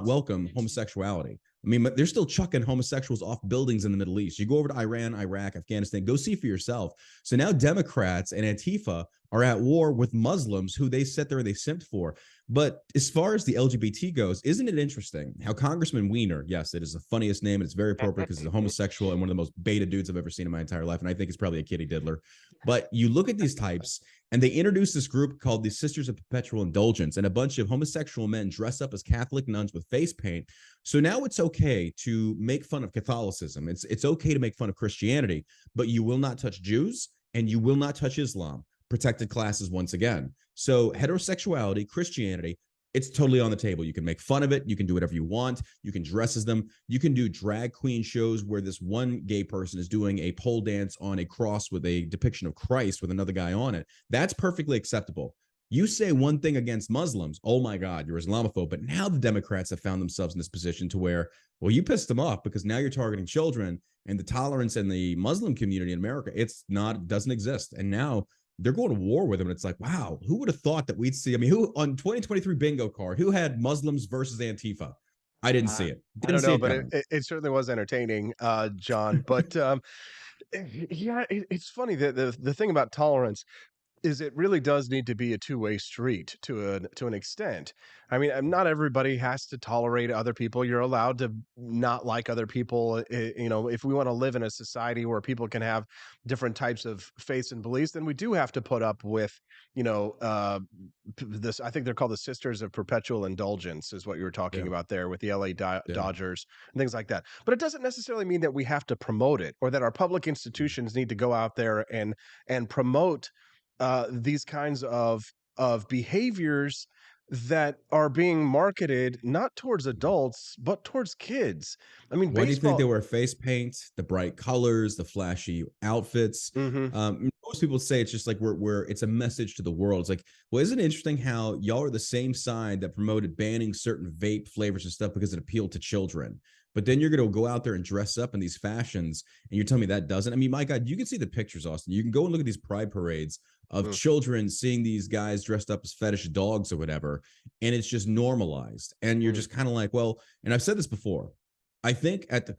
welcome homosexuality. I mean, they're still chucking homosexuals off buildings in the Middle East. You go over to Iran, Iraq, Afghanistan, go see for yourself. So now Democrats and Antifa are at war with Muslims who they sit there and they simped for. But as far as the LGBT goes, isn't it interesting how Congressman Weiner, yes, it is the funniest name and it's very appropriate because he's a homosexual and one of the most beta dudes I've ever seen in my entire life. And I think he's probably a kitty diddler. But you look at these types and they introduced this group called the Sisters of Perpetual Indulgence, and a bunch of homosexual men dress up as Catholic nuns with face paint. So now it's okay to make fun of Catholicism. It's okay to make fun of Christianity, but you will not touch Jews and you will not touch Islam. Protected classes once again. So heterosexuality, Christianity, it's totally on the table. You can make fun of it. You can do whatever you want. You can dress as them. You can do drag queen shows where this one gay person is doing a pole dance on a cross with a depiction of Christ with another guy on it. That's perfectly acceptable. You say one thing against Muslims, oh my God, you're Islamophobe. But now the Democrats have found themselves in this position to where, well, you pissed them off because now you're targeting children, and the tolerance in the Muslim community in America, doesn't exist. And now they're going to war with them. And it's like, wow, who would have thought that we'd see? I mean, who on 2023 bingo card, who had Muslims versus Antifa? I didn't see it.
I don't know, but it certainly was entertaining, John. But yeah, it's funny that the thing about tolerance is it really does need to be a two-way street to an extent. I mean, not everybody has to tolerate other people. You're allowed to not like other people. If we want to live in a society where people can have different types of faiths and beliefs, then we do have to put up with, this. I think they're called the Sisters of Perpetual Indulgence, is what you were talking about there with the LA Dodgers and things like that. But it doesn't necessarily mean that we have to promote it, or that our public institutions need to go out there and promote these kinds of behaviors that are being marketed not towards adults but towards kids. I mean,
why do you think they
baseball.
wear face paint, the bright colors, the flashy outfits? Most people say it's just like we're it's a message to the world. It's like, well, isn't it interesting how y'all are the same side that promoted banning certain vape flavors and stuff because it appealed to children? But then you're going to go out there and dress up in these fashions, and you're telling me that doesn't? I mean, my God, you can see the pictures, Austin. You can go and look at these pride parades of children seeing these guys dressed up as fetish dogs or whatever, and it's just normalized. And you're just kind of like, well, and I've said this before, I think at the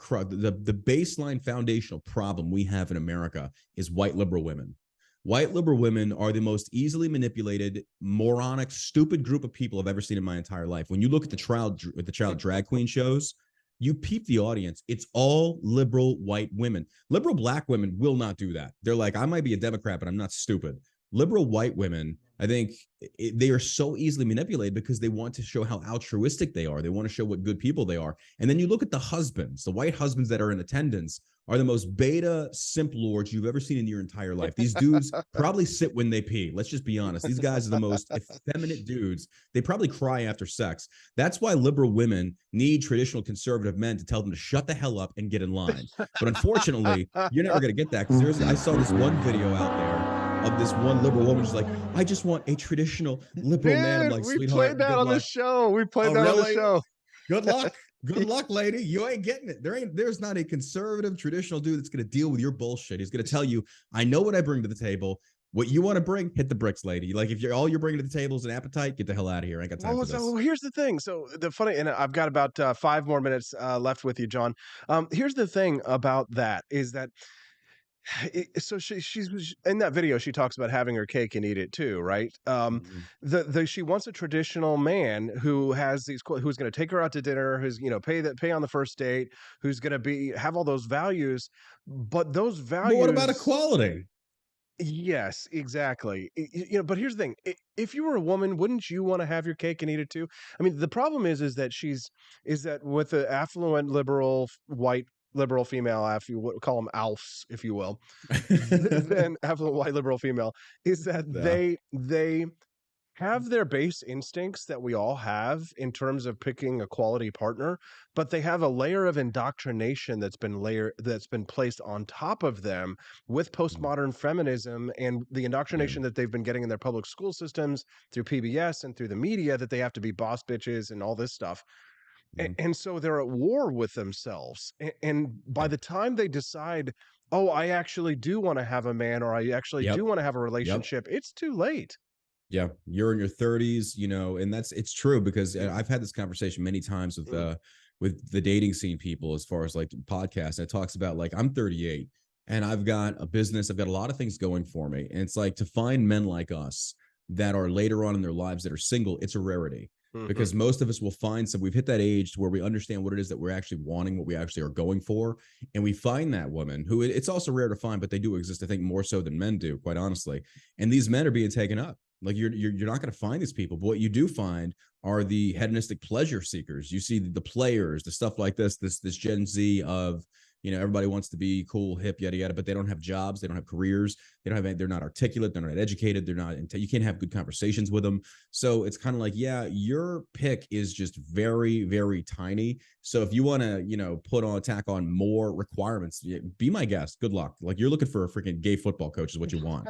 baseline foundational problem we have in America is white liberal women. White liberal women are the most easily manipulated, moronic, stupid group of people I've ever seen in my entire life. When you look at the child drag queen shows, you peep the audience, it's all liberal white women. Liberal black women will not do that. They're like, I might be a Democrat, but I'm not stupid. Liberal white women I think they are so easily manipulated because they want to show how altruistic they are. They want to show what good people they are. And then you look at the husbands, the white husbands that are in attendance are the most beta simp lords you've ever seen in your entire life. These dudes probably sit when they pee. Let's just be honest. These guys are the most effeminate dudes. They probably cry after sex. That's why liberal women need traditional conservative men to tell them to shut the hell up and get in line. But unfortunately, you're never going to get that because I saw this one video out there of this one liberal woman who's like, I just want a traditional liberal man. I'm like,
we
sweetheart,
played that on the show. We played that on the show.
Good luck. Good luck, lady. You ain't getting it. There's not a conservative traditional dude that's going to deal with your bullshit. He's going to tell you, I know what I bring to the table. What you want to bring, hit the bricks, lady. Like if all you're bringing to the table is an appetite, get the hell out of here. I ain't got time for this.
So here's the thing. So the funny, and I've got about 5 more minutes left with you, John. Here's the thing about that is that so she's in that video. She talks about having her cake and eat it too, right? She wants a traditional man who has who's going to take her out to dinner, who's pay on the first date, who's going to have all those values, but those values.
But what about equality?
Yes, exactly. But here's the thing: if you were a woman, wouldn't you want to have your cake and eat it too? I mean, the problem is that with the affluent liberal white liberal female, if you would call them ALFs, if you will, then affluent white liberal female, is that they have their base instincts that we all have in terms of picking a quality partner, but they have a layer of indoctrination that's been placed on top of them with postmodern feminism and the indoctrination that they've been getting in their public school systems through PBS and through the media that they have to be boss bitches and all this stuff. And so they're at war with themselves. And by the time they decide, oh, I actually do want to have a man, or I actually do want to have a relationship, it's too late.
Yeah, you're in your 30s, and it's true because I've had this conversation many times with the dating scene people as far as like podcasts. And it talks about like I'm 38 and I've got a business, I've got a lot of things going for me. And it's like to find men like us that are later on in their lives that are single, it's a rarity. Because most of us will find we've hit that age to where we understand what it is that we're actually wanting, what we actually are going for. And we find that woman who it's also rare to find, but they do exist, I think, more so than men do, quite honestly. And these men are being taken up. Like you're not going to find these people, but what you do find are the hedonistic pleasure seekers. You see the players, the stuff like this Gen Z of, everybody wants to be cool, hip, yada, yada, but they don't have jobs. They don't have careers. They're not articulate. They're not educated. You can't have good conversations with them. So it's kind of like, yeah, your pick is just very, very tiny. So if you want to, tack on more requirements, be my guest. Good luck. Like you're looking for a freaking gay football coach is what you want.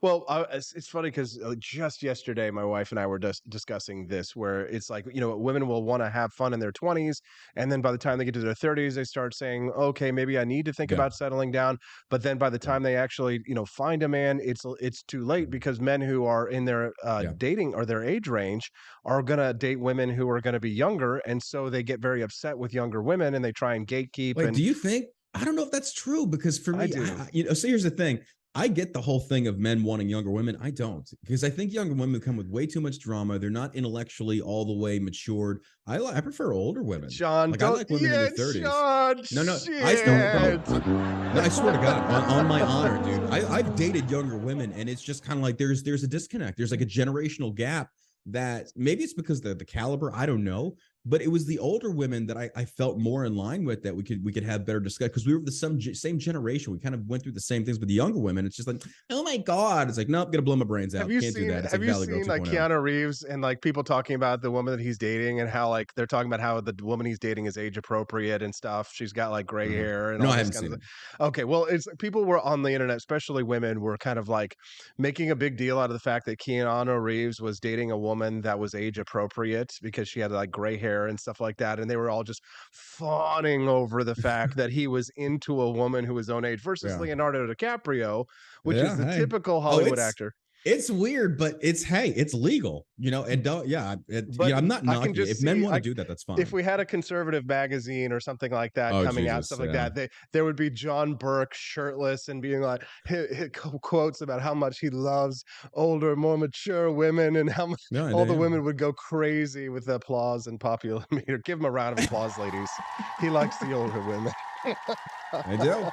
Well, it's funny because just yesterday, my wife and I were discussing this, where it's like, women will want to have fun in their 20s. And then by the time they get to their 30s, they start saying, okay, maybe I need to think about settling down. But then by the time they actually, find a man, it's too late, because men who are in their dating or their age range are going to date women who are going to be younger. And so they get very upset with younger women and they try and gatekeep.
Wait, do you think? I don't know if that's true, because for me, so here's the thing. I get the whole thing of men wanting younger women. I don't, because I think younger women come with way too much drama. They're not intellectually all the way matured. I prefer older women.
John,
I like women in their 30s.
John,
no,
shit.
I swear to God, on my honor, dude. I've dated younger women, and it's just kind of like there's a disconnect. There's like a generational gap that maybe it's because the caliber. I don't know. But it was the older women that I felt more in line with, that we could have better discussion, because we were the same generation. We kind of went through the same things. With the younger women, it's just like, oh my God, it's like, nope, gonna blow my brains out. Can't do that. It's
have you seen like Keanu Reeves and like people talking about the woman that he's dating and how like they're talking about how the woman he's dating is age appropriate and stuff? She's got like gray hair and all
I
this
haven't
kind
seen
of
it.
Okay, well, it's people were on the internet, especially women, were kind of like making a big deal out of the fact that Keanu Reeves was dating a woman that was age appropriate because she had like gray hair and stuff like that. And they were all just fawning over the fact that he was into a woman who was own age versus Leonardo DiCaprio, which is the typical Hollywood actor.
It's weird, but it's legal, and I'm not knocking it. If men want to do that, that's fine.
If we had a conservative magazine or something like that coming out, stuff like that, there would be John Burke shirtless and being like hit quotes about how much he loves older, more mature women, and how much the women would go crazy with the applause and popular meter. Give him a round of applause, ladies. He likes the older women.
I do.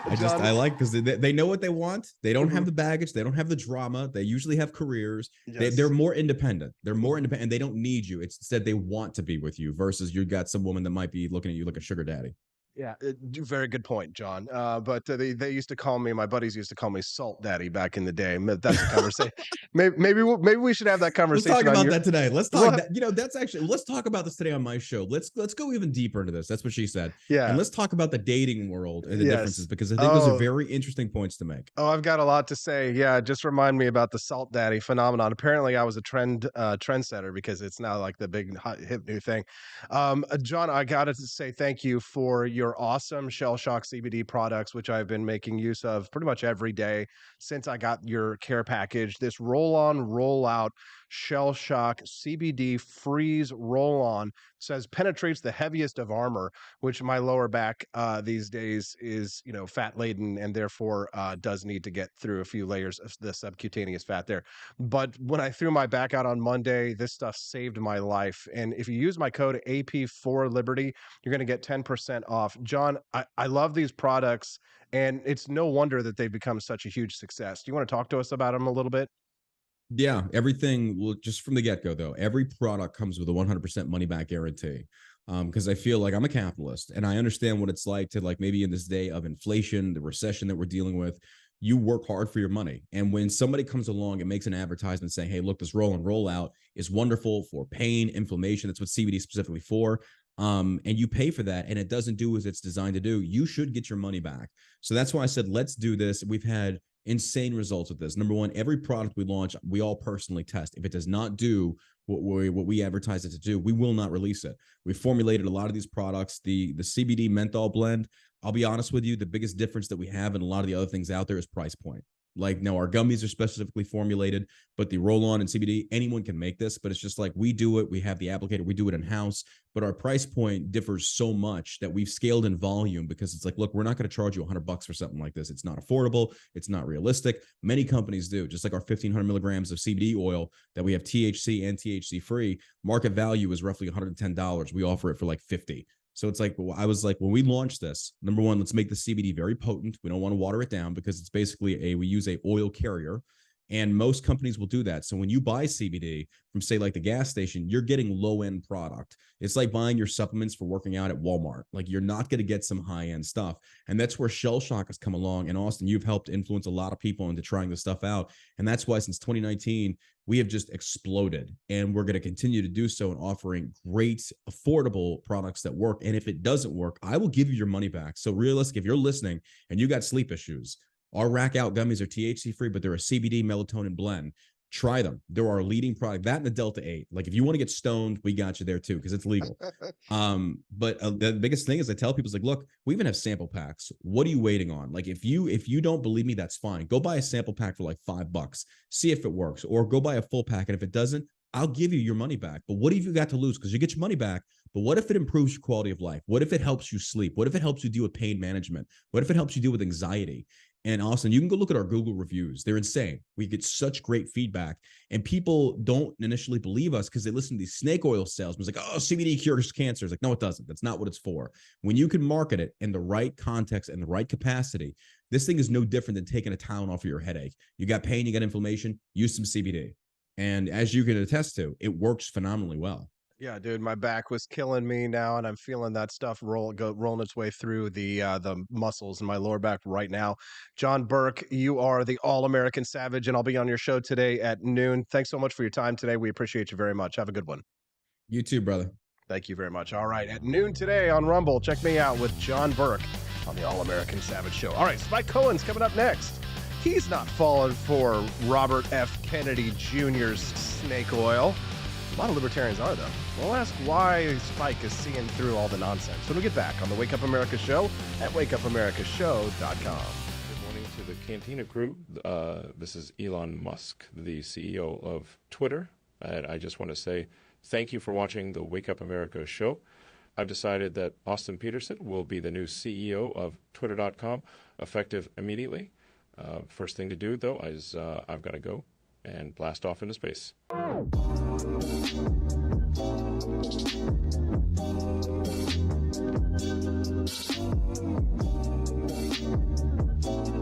I like, because they know what they want. They don't have the baggage. They don't have the drama. They usually have careers.
Yes.
They're more independent. They're more independent, and they don't need you. It's instead they want to be with you versus you got some woman that might be looking at you like a sugar daddy.
Yeah, very good point, John. But they used to call me, my buddies used to call me Salt Daddy back in the day. That's a conversation. maybe we should have that
Let's
conversation.
talk about that today. Let's talk.
Well,
That's actually. Let's talk about this today on my show. Let's go even deeper into this. That's what she said.
Yeah.
And let's talk about the dating world and the
Yes.
differences, because I think those are very interesting points to make.
Oh, I've got a lot to say. Yeah, just remind me about the Salt Daddy phenomenon. Apparently, I was a trendsetter because it's now like the big hot, hip new thing. John, I got to say thank you for your awesome Shell Shock CBD products, which I've been making use of pretty much every day since I got your care package. This roll-on, roll-out Shell Shock CBD freeze roll-on says penetrates the heaviest of armor, which my lower back these days is, fat laden and therefore does need to get through a few layers of the subcutaneous fat there. But when I threw my back out on Monday, this stuff saved my life. And if you use my code AP4Liberty, you're going to get 10% off. John, I love these products, and it's no wonder that they've become such a huge success. Do you want to talk to us about them a little bit?
Yeah, everything will just from the get-go, though. Every product comes with a 100% money back guarantee. Because I feel like I'm a capitalist and I understand what it's like to, like, maybe in this day of inflation, the recession that we're dealing with, you work hard for your money. And when somebody comes along and makes an advertisement saying, hey, look, this roll and roll out is wonderful for pain, inflammation, that's what CBD is specifically for. And you pay for that and it doesn't do what it's designed to do, you should get your money back. So that's why I said, let's do this. We've had insane results with this. Number one, every product we launch, we all personally test. If it does not do what we advertise it to do, we will not release it. We formulated a lot of these products. The CBD menthol blend, I'll be honest with you, the biggest difference that we have in a lot of the other things out there is price point. Like, now our gummies are specifically formulated, but the roll-on and CBD, anyone can make this, but it's just like we do it. We have the applicator, we do it in-house, but our price point differs so much that we've scaled in volume, because it's like, look, we're not going to charge you $100 for something like this. It's not affordable. It's not realistic. Many companies do, just like our 1,500 milligrams of CBD oil that we have THC and THC free. Market value is roughly $110. We offer it for like $50. So it's like, I was like, when we launched this, number one, let's make the CBD very potent. We don't want to water it down, because it's basically we use a oil carrier, and most companies will do that. So when you buy CBD from, say, like the gas station, you're getting low-end product. It's like buying your supplements for working out at Walmart. Like, you're not going to get some high-end stuff. And that's where Shell Shock has come along. And Austin, you've helped influence a lot of people into trying this stuff out. And that's why since 2019, we have just exploded, and we're going to continue to do so in offering great, affordable products that work. And if it doesn't work, I will give you your money back. So realistic, if you're listening and you got sleep issues, our Rack Out gummies are THC free, but they're a CBD melatonin blend. Try them. They're our leading product. That and the Delta 8. Like, if you want to get stoned, we got you there too, because it's legal. But the biggest thing is, I tell people, is like, look, we even have sample packs. What are you waiting on? Like, if you don't believe me, that's fine. Go buy a sample pack for like $5. See if it works, or go buy a full pack. And if it doesn't, I'll give you your money back. But what have you got to lose? Because you get your money back. But what if it improves your quality of life? What if it helps you sleep? What if it helps you deal with pain management? What if it helps you deal with anxiety? And Austin, you can go look at our Google reviews. They're insane. We get such great feedback, and people don't initially believe us because they listen to these snake oil salesmen. It's like, oh, CBD cures cancer. It's like, no, it doesn't. That's not what it's for. When you can market it in the right context and the right capacity, this thing is no different than taking a Tylenol for your headache. You got pain, you got inflammation, use some CBD. And as you can attest to, it works phenomenally well.
Yeah, dude, my back was killing me now, and I'm feeling that stuff rolling its way through the muscles in my lower back right now. John Burke, you are the All-American Savage, and I'll be on your show today at noon. Thanks so much for your time today. We appreciate you very much. Have a good one.
You too, brother.
Thank you very much. All right, at noon today on Rumble, check me out with John Burke on the All-American Savage Show. All right, Spike Cohen's coming up next. He's not falling for Robert F. Kennedy Jr.'s snake oil. A lot of libertarians are, though. We'll ask why Spike is seeing through all the nonsense when we get back on the Wake Up America Show at wakeupAmericaShow.com.
Good morning to the Cantina crew. This is Elon Musk, the CEO of Twitter. And I just want to say thank you for watching the Wake Up America Show. I've decided that Austin Peterson will be the new CEO of Twitter.com, effective immediately. First thing to do, though, is I've got to go and blast off into space.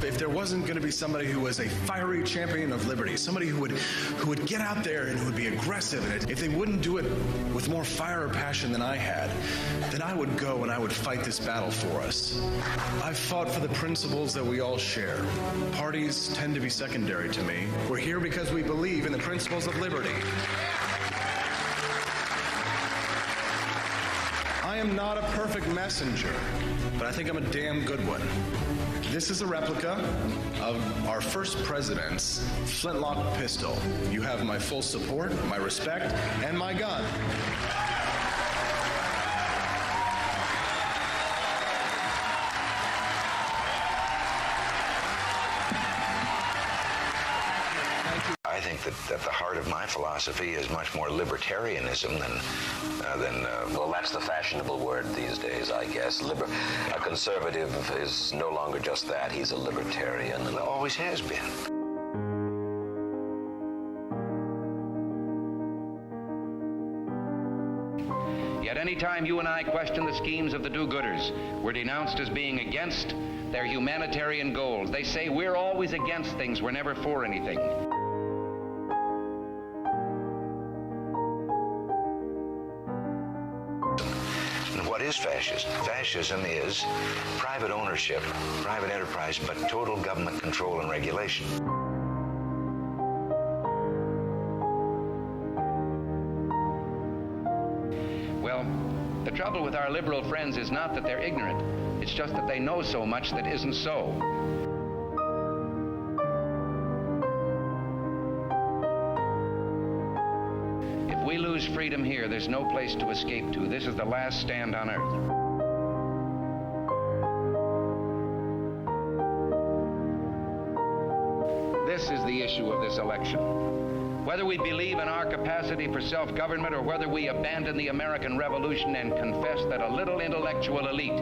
If there wasn't going to be somebody who was a fiery champion of liberty, somebody who would get out there and who would be aggressive, and if they wouldn't do it with more fire or passion than I had, then I would go and I would fight this battle for us. I've fought for the principles that we all share. Parties tend to be secondary to me. We're here because we believe in the principles of liberty. I am not a perfect messenger, but I think I'm a damn good one. This is a replica of our first president's flintlock pistol. You have my full support, my respect, and my gun.
I think that at the heart of my philosophy is much more libertarianism than well, that's the fashionable word these days, I guess. A conservative is no longer just that. He's a libertarian and always has been.
Yet any time you and I question the schemes of the do-gooders, we're denounced as being against their humanitarian goals. They say we're always against things, we're never for anything.
What is fascism? Fascism is private ownership, private enterprise, but total government control and regulation.
Well, the trouble with our liberal friends is not that they're ignorant. It's just that they know so much that isn't so. If we lose freedom here, there's no place to escape to. This is the last stand on earth. This is the issue of this election. Whether we believe in our capacity for self-government or whether we abandon the American Revolution and confess that a little intellectual elite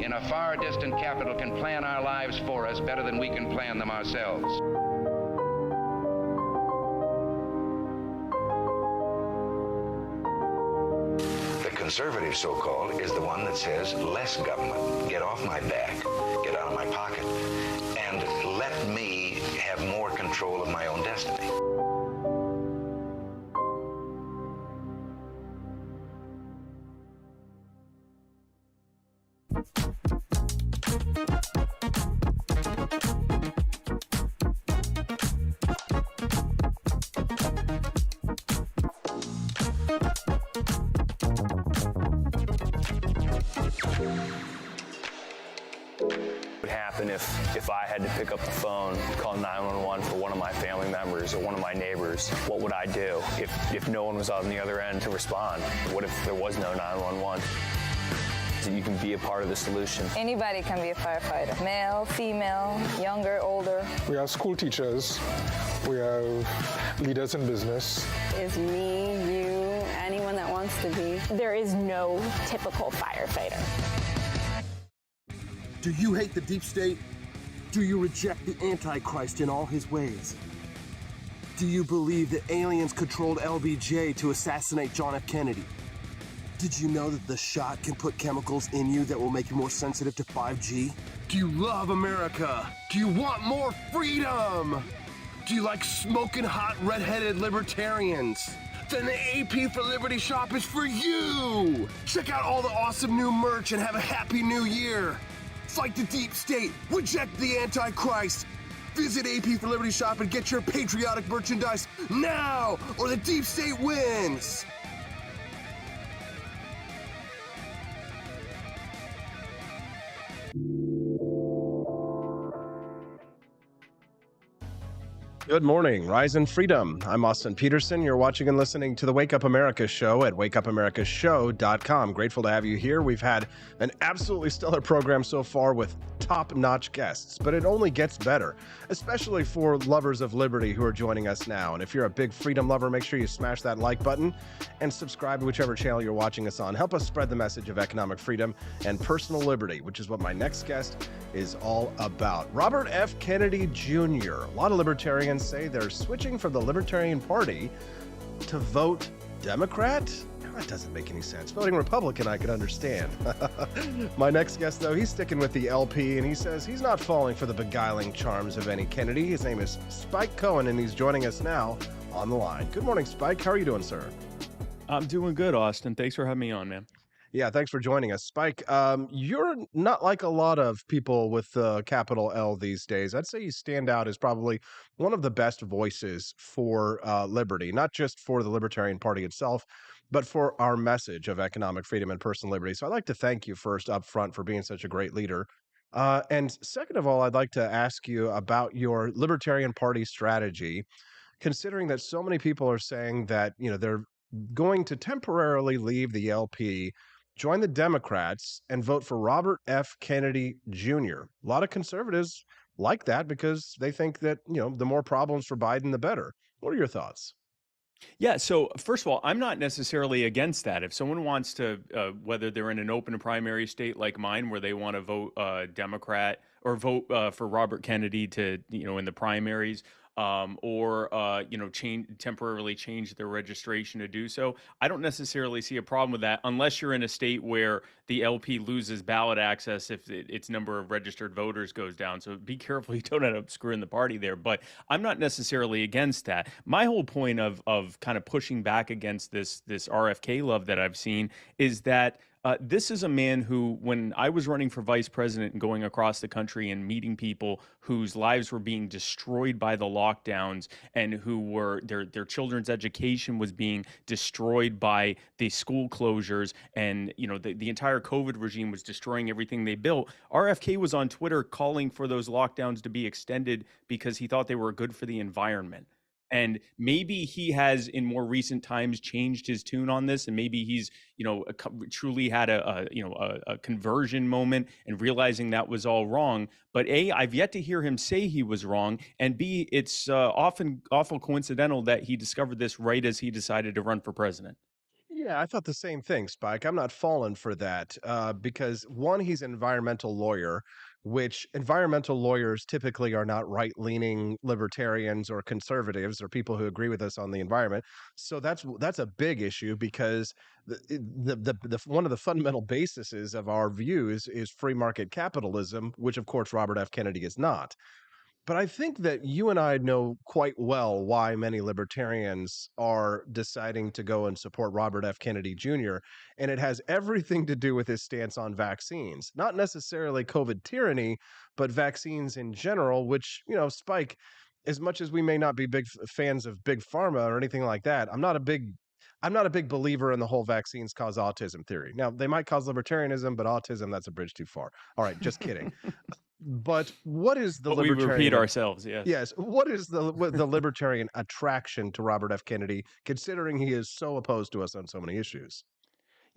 in a far distant capital can plan our lives for us better than we can plan them ourselves.
The conservative, so-called, is the one that says less government, get off my back, get out of my pocket, and let me have more control of my own destiny.
What would happen if I had to pick up the phone, call 911 for one of my family members or one of my neighbors? What would I do if no one was on the other end to respond? What if there was no 911? So you can be a part of the solution.
Anybody can be a firefighter. Male, female, younger, older.
We have school teachers. We have leaders in business.
Is me, you, anyone that wants to be. There is no typical firefighter.
Do you hate the deep state? Do you reject the Antichrist in all his ways? Do you believe that aliens controlled LBJ to assassinate John F. Kennedy? Did you know that the shot can put chemicals in you that will make you more sensitive to 5G? Do you love America? Do you want more freedom? Do you like smoking hot red-headed libertarians? Then the AP for Liberty shop is for you! Check out all the awesome new merch and have a happy new year! Fight the deep state, reject the Antichrist. Visit AP for Liberty shop and get your patriotic merchandise now, or the deep state wins.
Good morning, Rise and Freedom. I'm Austin Peterson. You're watching and listening to the Wake Up America show at wakeupamericashow.com. Grateful to have you here. We've had an absolutely stellar program so far with top-notch guests, but it only gets better, especially for lovers of liberty who are joining us now. And if you're a big freedom lover, make sure you smash that like button and subscribe to whichever channel you're watching us on. Help us spread the message of economic freedom and personal liberty, which is what my next guest is all about. Robert F. Kennedy Jr. A lot of libertarians say they're switching from the Libertarian Party to vote Democrat. That doesn't make any sense. Voting Republican, I can understand. My next guest, though, he's sticking with the LP, and he says he's not falling for the beguiling charms of any Kennedy. His name is Spike Cohen, and he's joining us now on the line. Good morning, Spike. How are you doing, sir?
I'm doing good, Austin. Thanks for having me on, man.
Yeah, thanks for joining us. Spike, you're not like a lot of people with the capital L these days. I'd say you stand out as probably one of the best voices for liberty, not just for the Libertarian Party itself, but for our message of economic freedom and personal liberty. So I'd like to thank you first up front for being such a great leader. And second of all, I'd like to ask you about your Libertarian Party strategy, considering that so many people are saying that, they're going to temporarily leave the LP, join the Democrats, and vote for Robert F. Kennedy Jr. A lot of conservatives like that because they think that, the more problems for Biden, the better. What are your thoughts?
Yeah, so first of all, I'm not necessarily against that. If someone wants to, whether they're in an open primary state like mine, where they want to vote Democrat or vote for Robert Kennedy to, in the primaries, or temporarily change their registration to do so, I don't necessarily see a problem with that, unless you're in a state where the LP loses ballot access if its number of registered voters goes down. So be careful you don't end up screwing the party there. But I'm not necessarily against that. My whole point of kind of pushing back against this RFK love that I've seen is that this is a man who, when I was running for vice president and going across the country and meeting people whose lives were being destroyed by the lockdowns and who were their children's education was being destroyed by the school closures, and the entire COVID regime was destroying everything they built, RFK was on Twitter calling for those lockdowns to be extended because he thought they were good for the environment. And maybe he has, in more recent times, changed his tune on this, and maybe he's, truly had a conversion moment and realizing that was all wrong. But A, I've yet to hear him say he was wrong, and B, it's often awful coincidental that he discovered this right as he decided to run for president.
Yeah, I thought the same thing, Spike. I'm not falling for that because one, he's an environmental lawyer, which environmental lawyers typically are not right-leaning libertarians or conservatives or people who agree with us on the environment. So that's a big issue because the one of the fundamental bases of our views is free market capitalism, which of course Robert F. Kennedy is not. But I think that you and I know quite well why many libertarians are deciding to go and support Robert F. Kennedy Jr. And it has everything to do with his stance on vaccines, not necessarily COVID tyranny, but vaccines in general, which, Spike, as much as we may not be big fans of big pharma or anything like that, I'm not a big believer in the whole vaccines cause autism theory. Now, they might cause libertarianism, but autism, that's a bridge too far. All right, just kidding. But what is the
But we
libertarian?
repeat ourselves, yes.
Yes. What is the libertarian attraction to Robert F. Kennedy, considering he is so opposed to us on so many issues?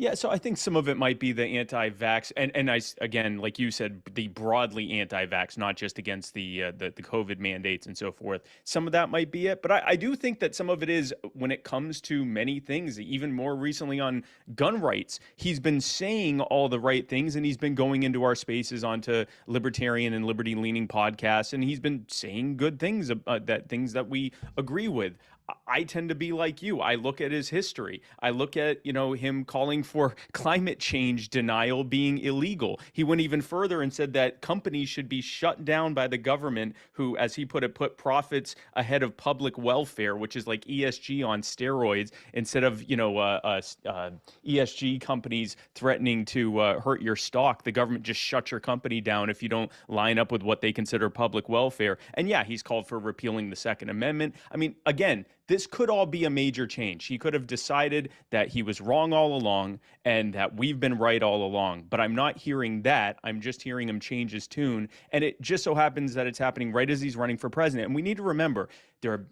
Yeah, so I think some of it might be the anti-vax, and again, like you said, the broadly anti-vax, not just against the COVID mandates and so forth. Some of that might be it, but I do think that some of it is when it comes to many things, even more recently on gun rights. He's been saying all the right things, and he's been going into our spaces onto libertarian and liberty-leaning podcasts, and he's been saying good things, things that we agree with. I tend to be like you. I look at his history. I look at, him calling for climate change denial being illegal. He went even further and said that companies should be shut down by the government who, as he put it, put profits ahead of public welfare, which is like ESG on steroids, instead of, ESG companies threatening to hurt your stock. The government just shuts your company down if you don't line up with what they consider public welfare. And yeah, he's called for repealing the Second Amendment. I mean, again, this could all be a major change. He could have decided that he was wrong all along and that we've been right all along. But I'm not hearing that. I'm just hearing him change his tune. And it just so happens that it's happening right as he's running for president. And we need to remember,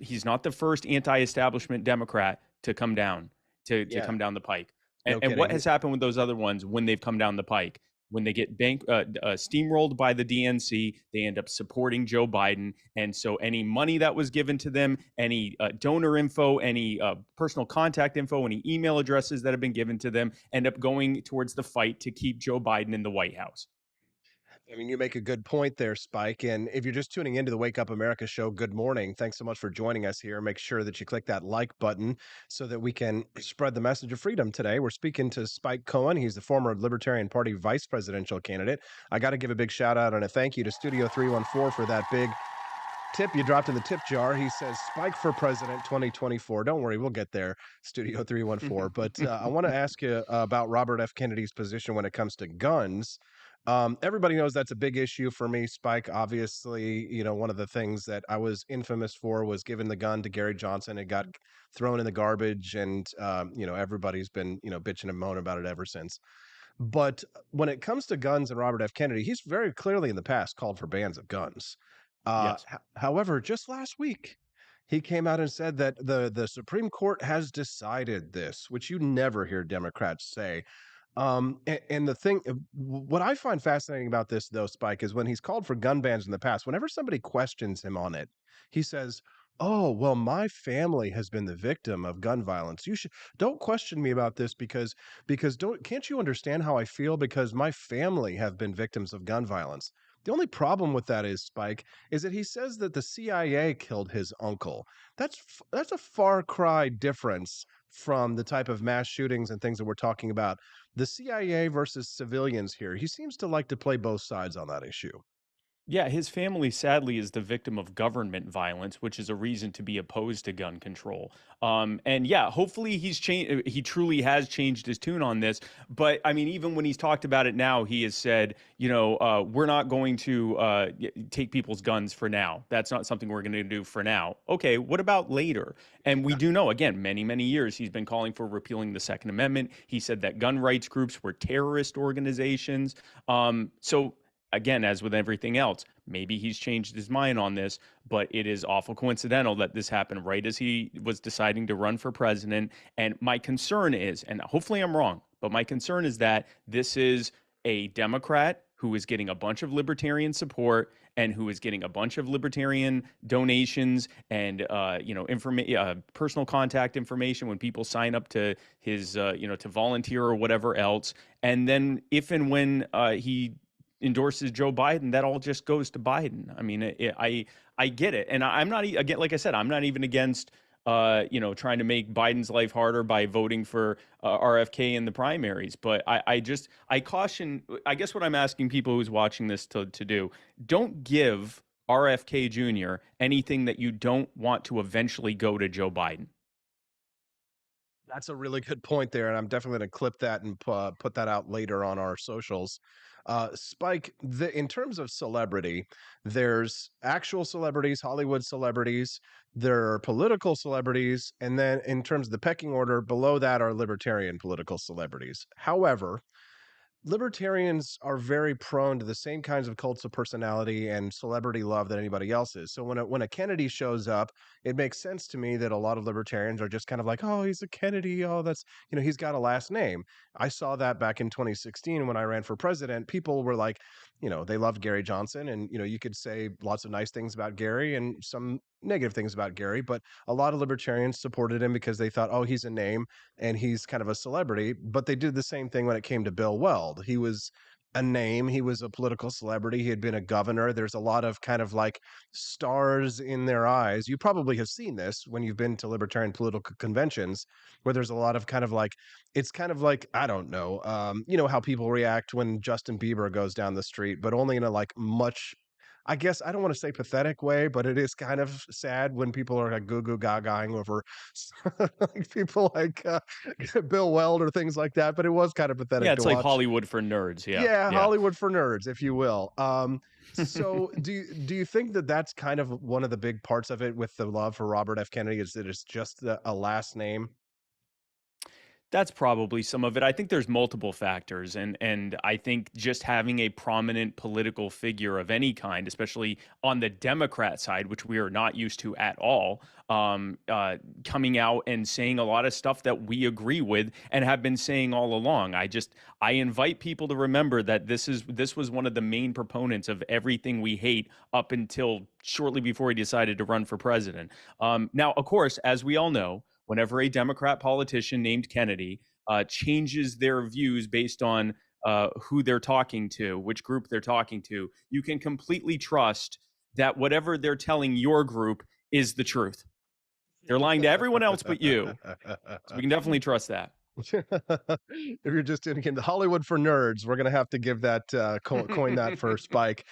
he's not the first anti-establishment Democrat to come down, to come down the pike. And what has happened with those other ones when they've come down the pike? When they get steamrolled by the DNC, they end up supporting Joe Biden. And so any money that was given to them, any donor info, any personal contact info, any email addresses that have been given to them end up going towards the fight to keep Joe Biden in the White House.
I mean, you make a good point there, Spike. And if you're just tuning into the Wake Up America show, good morning. Thanks so much for joining us here. Make sure that you click that like button so that we can spread the message of freedom today. We're speaking to Spike Cohen. He's the former Libertarian Party vice presidential candidate. I got to give a big shout out and a thank you to Studio 314 for that big tip you dropped in the tip jar. He says, Spike for President 2024. Don't worry, we'll get there, Studio 314. But I want to ask you about Robert F. Kennedy's position when it comes to guns. Everybody knows that's a big issue for me, Spike. Obviously, one of the things that I was infamous for was giving the gun to Gary Johnson. It got thrown in the garbage, and everybody's been bitching and moaning about it ever since. But when it comes to guns and Robert F. Kennedy, he's very clearly in the past called for bans of guns.
Yes.
However, just last week, he came out and said that the Supreme Court has decided this, which you never hear Democrats say. And the thing, what I find fascinating about this, though, Spike, is when he's called for gun bans in the past, whenever somebody questions him on it, he says, "Oh, well, my family has been the victim of gun violence. Don't question me about this because can't you understand how I feel? Because my family have been victims of gun violence." The only problem with that is, Spike, is that he says that the CIA killed his uncle. That's a far cry difference from the type of mass shootings and things that we're talking about. The CIA versus civilians here. He seems to like to play both sides on that issue.
Yeah, his family sadly is the victim of government violence, which is a reason to be opposed to gun control. And yeah, hopefully he's changed. He truly has changed his tune on this. But I mean, even when he's talked about it now, he has said, we're not going to take people's guns for now. That's not something we're going to do for now. Okay, what about later? And we do know, again, many, many years he's been calling for repealing the Second Amendment. He said that gun rights groups were terrorist organizations. So again, as with everything else, maybe he's changed his mind on this, but it is awful coincidental that this happened right as he was deciding to run for president. And my concern is, and hopefully I'm wrong, but my concern is that this is a Democrat who is getting a bunch of libertarian support and who is getting a bunch of libertarian donations and personal contact information when people sign up to his to volunteer or whatever else. And then if and when he endorses Joe Biden, that all just goes to Biden. I mean, I get it, and I'm not, again, like I said, I'm not even against trying to make Biden's life harder by voting for RFK in the primaries. But I caution. I guess what I'm asking people who's watching this to do: don't give RFK Jr. anything that you don't want to eventually go to Joe Biden.
That's a really good point there, and I'm definitely going to clip that and put that out later on our socials. Spike, in terms of celebrity, there's actual celebrities, Hollywood celebrities, there are political celebrities, and then in terms of the pecking order, below that are libertarian political celebrities. However, libertarians are very prone to the same kinds of cults of personality and celebrity love that anybody else is. So when a Kennedy shows up, it makes sense to me that a lot of libertarians are just kind of like, oh, he's a Kennedy. Oh, that's, he's got a last name. I saw that back in 2016 when I ran for president. People were like, they loved Gary Johnson, and you could say lots of nice things about Gary and some negative things about Gary, but a lot of libertarians supported him because they thought, oh, he's a name and he's kind of a celebrity. But they did the same thing when it came to Bill Weld. He was a name, he was a political celebrity, he had been a governor. There's a lot of kind of like stars in their eyes. You probably have seen this when you've been to libertarian political conventions, where there's a lot of kind of like, it's kind of like, I don't know, how people react when Justin Bieber goes down the street, but only in a like much, I guess, I don't want to say pathetic way, but it is kind of sad when people are like goo goo gagaing over like people like Bill Weld or things like that. But it was kind of pathetic.
Yeah, it's
to
like
watch.
Hollywood for nerds. Yeah.
Yeah, Hollywood for nerds, if you will. So do you think that that's kind of one of the big parts of it with the love for Robert F. Kennedy, is that it's just a last name?
That's probably some of it. I think there's multiple factors, and I think just having a prominent political figure of any kind, especially on the Democrat side, which we are not used to at all, coming out and saying a lot of stuff that we agree with and have been saying all along. I invite people to remember that this was one of the main proponents of everything we hate up until shortly before he decided to run for president. Now, of course, as we all know, whenever a Democrat politician named Kennedy changes their views based on who they're talking to, which group they're talking to, you can completely trust that whatever they're telling your group is the truth. They're lying to everyone else but you. So we can definitely trust that.
If you're just tuning in, the Hollywood for Nerds, we're going to have to give that, coin that for Spike.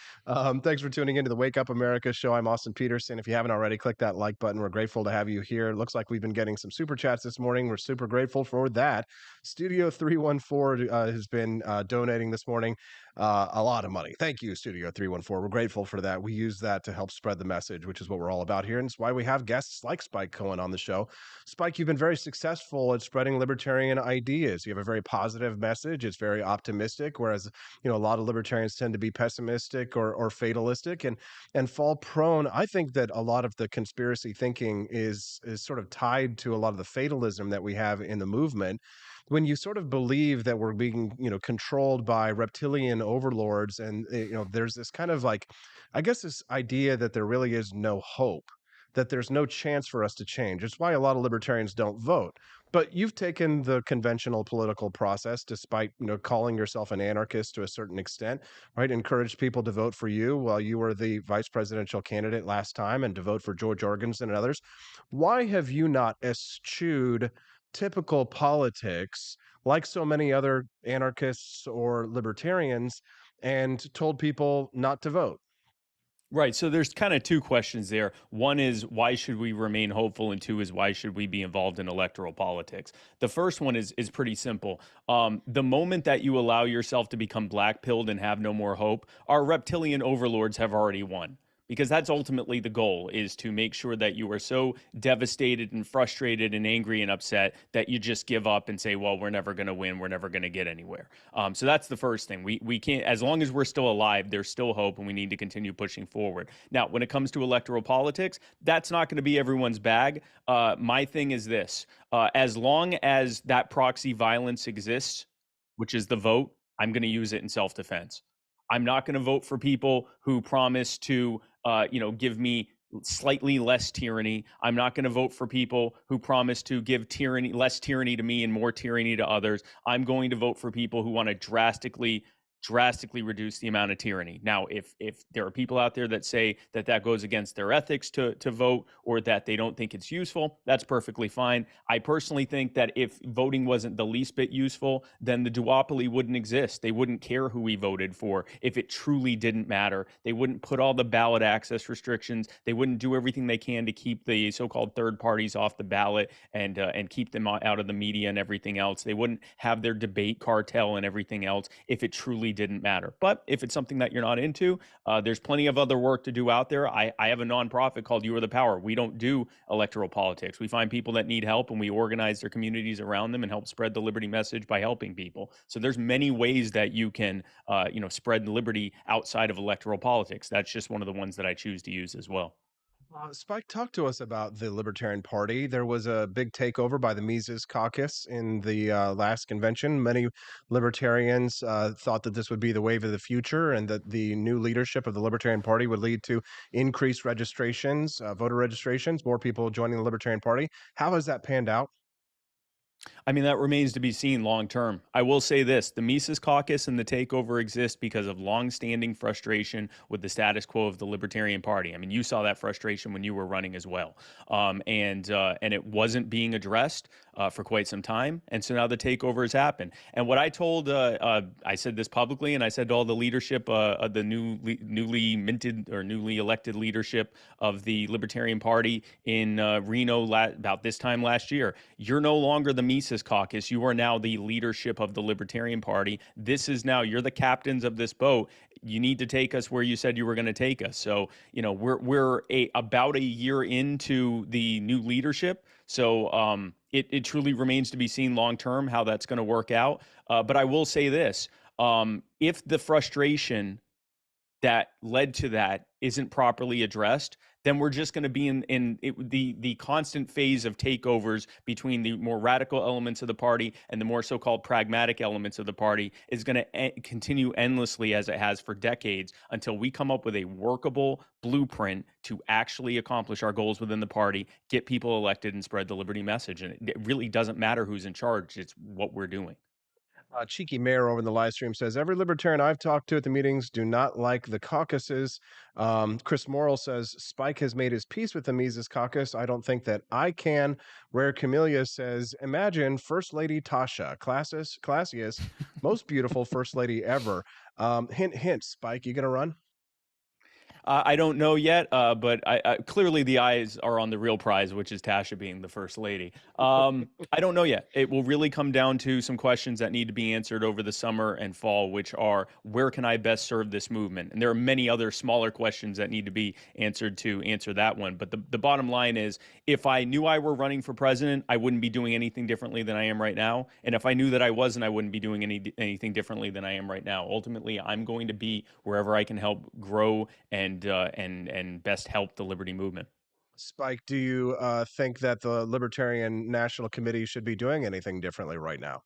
Thanks for tuning into the Wake Up America show. I'm Austin Peterson. If you haven't already, click that like button. We're grateful to have you here. It looks like we've been getting some super chats this morning. We're super grateful for that. Studio 314 has been donating this morning a lot of money. Thank you, Studio 314. We're grateful for that. We use that to help spread the message, which is what we're all about here. And it's why we have guests like Spike Cohen on the show. Spike, you've been very successful at spreading libertarian ideas. You have a very positive message. It's very optimistic, whereas a lot of libertarians tend to be pessimistic or fatalistic and fall prone. I think that a lot of the conspiracy thinking is sort of tied to a lot of the fatalism that we have in the movement. When you sort of believe that we're being controlled by reptilian overlords, and there's this kind of like, I guess, this idea that there really is no hope, that there's no chance for us to change. It's why a lot of libertarians don't vote. But you've taken the conventional political process, despite calling yourself an anarchist to a certain extent, right? Encouraged people to vote for you while you were the vice presidential candidate last time, and to vote for George Jorgensen and others. Why have you not eschewed typical politics like so many other anarchists or libertarians and told people not to vote?
Right. So there's kind of two questions there. One is, why should we remain hopeful? And two is, why should we be involved in electoral politics? The first one is pretty simple. The moment that you allow yourself to become black-pilled and have no more hope, our reptilian overlords have already won. Because that's ultimately the goal, is to make sure that you are so devastated and frustrated and angry and upset that you just give up and say, well, we're never going to win. We're never going to get anywhere. So that's the first thing. We can't, as long as we're still alive, there's still hope, and we need to continue pushing forward. Now, when it comes to electoral politics, that's not going to be everyone's bag. My thing is this. As long as that proxy violence exists, which is the vote, I'm going to use it in self-defense. I'm not going to vote for people who promise to, give me slightly less tyranny. I'm not going to vote for people who promise to give less tyranny to me and more tyranny to others. I'm going to vote for people who want to drastically reduce the amount of tyranny. Now, if there are people out there that say that goes against their ethics to vote, or that they don't think it's useful, that's perfectly fine. I personally think that if voting wasn't the least bit useful, then the duopoly wouldn't exist. They wouldn't care who we voted for if it truly didn't matter. They wouldn't put all the ballot access restrictions. They wouldn't do everything they can to keep the so-called third parties off the ballot and keep them out of the media and everything else. They wouldn't have their debate cartel and everything else if it truly didn't matter. But if it's something that you're not into, there's plenty of other work to do out there. I have a nonprofit called You Are the Power. We don't do electoral politics. We find people that need help, and we organize their communities around them and help spread the liberty message by helping people. So there's many ways that you can, spread the liberty outside of electoral politics. That's just one of the ones that I choose to use as well.
Spike, talk to us about the Libertarian Party. There was a big takeover by the Mises Caucus in the last convention. Many libertarians thought that this would be the wave of the future, and that the new leadership of the Libertarian Party would lead to increased registrations, voter registrations, more people joining the Libertarian Party. How has that panned out?
I mean, that remains to be seen long term. I will say this: the Mises Caucus and the takeover exist because of longstanding frustration with the status quo of the Libertarian Party. I mean, you saw that frustration when you were running as well, and it wasn't being addressed for quite some time. And so now the takeover has happened. And what I told, I said this publicly, and I said to all the leadership, of the newly minted or newly elected leadership of the Libertarian Party in Reno about this time last year, you're no longer the Mises Caucus. You are now the leadership of the Libertarian Party. This is now, you're the captains of this boat. You need to take us where you said you were going to take us. So, we're about a year into the new leadership. So it truly remains to be seen long term how that's going to work out. But I will say this: if the frustration that led to that isn't properly addressed, then we're just going to be in the constant phase of takeovers between the more radical elements of the party and the more so-called pragmatic elements of the party is going to continue endlessly, as it has for decades, until we come up with a workable blueprint to actually accomplish our goals within the party, get people elected, and spread the liberty message. And it really doesn't matter who's in charge. It's what we're doing.
Cheeky Mayor over in the live stream says, every libertarian I've talked to at the meetings do not like the caucuses. Chris Morrill says, Spike has made his peace with the Mises caucus. I don't think that I can. Rare Camellia says, imagine First Lady Tasha, classiest, most beautiful First Lady ever. Hint, hint, Spike, you going to run?
I don't know yet, but I clearly the eyes are on the real prize, which is Tasha being the first lady. I don't know yet. It will really come down to some questions that need to be answered over the summer and fall, which are, where can I best serve this movement? And there are many other smaller questions that need to be answered to answer that one. But the bottom line is, if I knew I were running for president, I wouldn't be doing anything differently than I am right now. And if I knew that I wasn't, I wouldn't be doing anything differently than I am right now. Ultimately, I'm going to be wherever I can help grow and best help the liberty movement.
Spike, do you think that the Libertarian National Committee should be doing anything differently right now?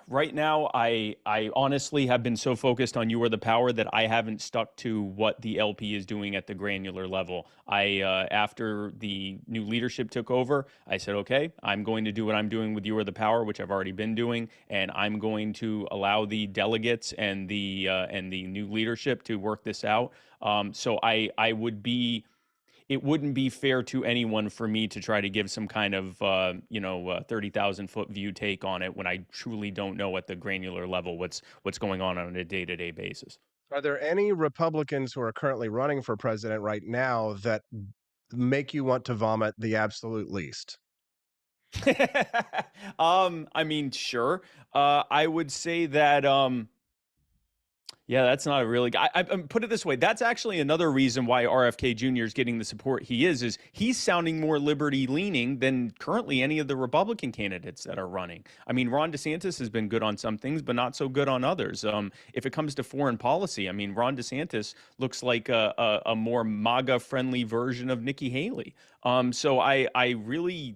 Right now, I honestly have been so focused on You Are the Power that I haven't stuck to what the LP is doing at the granular level. After the new leadership took over, I said, okay, I'm going to do what I'm doing with You Are the Power, which I've already been doing, and I'm going to allow the delegates and the new leadership to work this out. So I would be. It wouldn't be fair to anyone for me to try to give some kind of 30,000-foot view take on it when I truly don't know at the granular level what's going on a day-to-day basis.
Are there any Republicans who are currently running for president right now that make you want to vomit the absolute least?
I mean, sure. I would say that yeah, that's not a really. I put it this way. That's actually another reason why RFK Jr. is getting the support he is he's sounding more liberty leaning than currently any of the Republican candidates that are running. I mean, Ron DeSantis has been good on some things, but not so good on others. If it comes to foreign policy, I mean, Ron DeSantis looks like a more MAGA friendly version of Nikki Haley. So I really,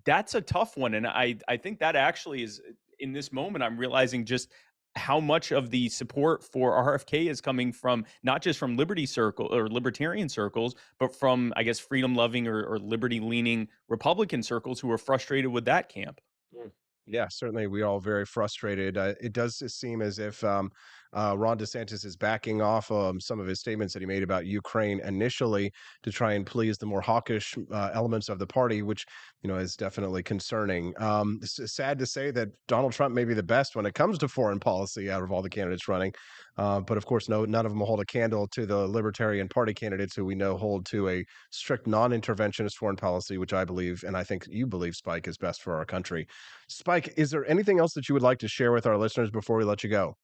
that's a tough one. And I think that actually is, in this moment, I'm realizing just how much of the support for RFK is coming from not just from libertarian circles, but from, I guess, freedom loving or liberty leaning Republican circles who are frustrated with that camp.
Yeah, certainly we all very frustrated. It does seem as if Ron DeSantis is backing off some of his statements that he made about Ukraine initially to try and please the more hawkish elements of the party, which, is definitely concerning. It's sad to say that Donald Trump may be the best when it comes to foreign policy out of all the candidates running. But of course, none of them hold a candle to the Libertarian Party candidates who we know hold to a strict non-interventionist foreign policy, which I believe, and I think you believe, Spike, is best for our country. Spike, is there anything else that you would like to share with our listeners before we let you go?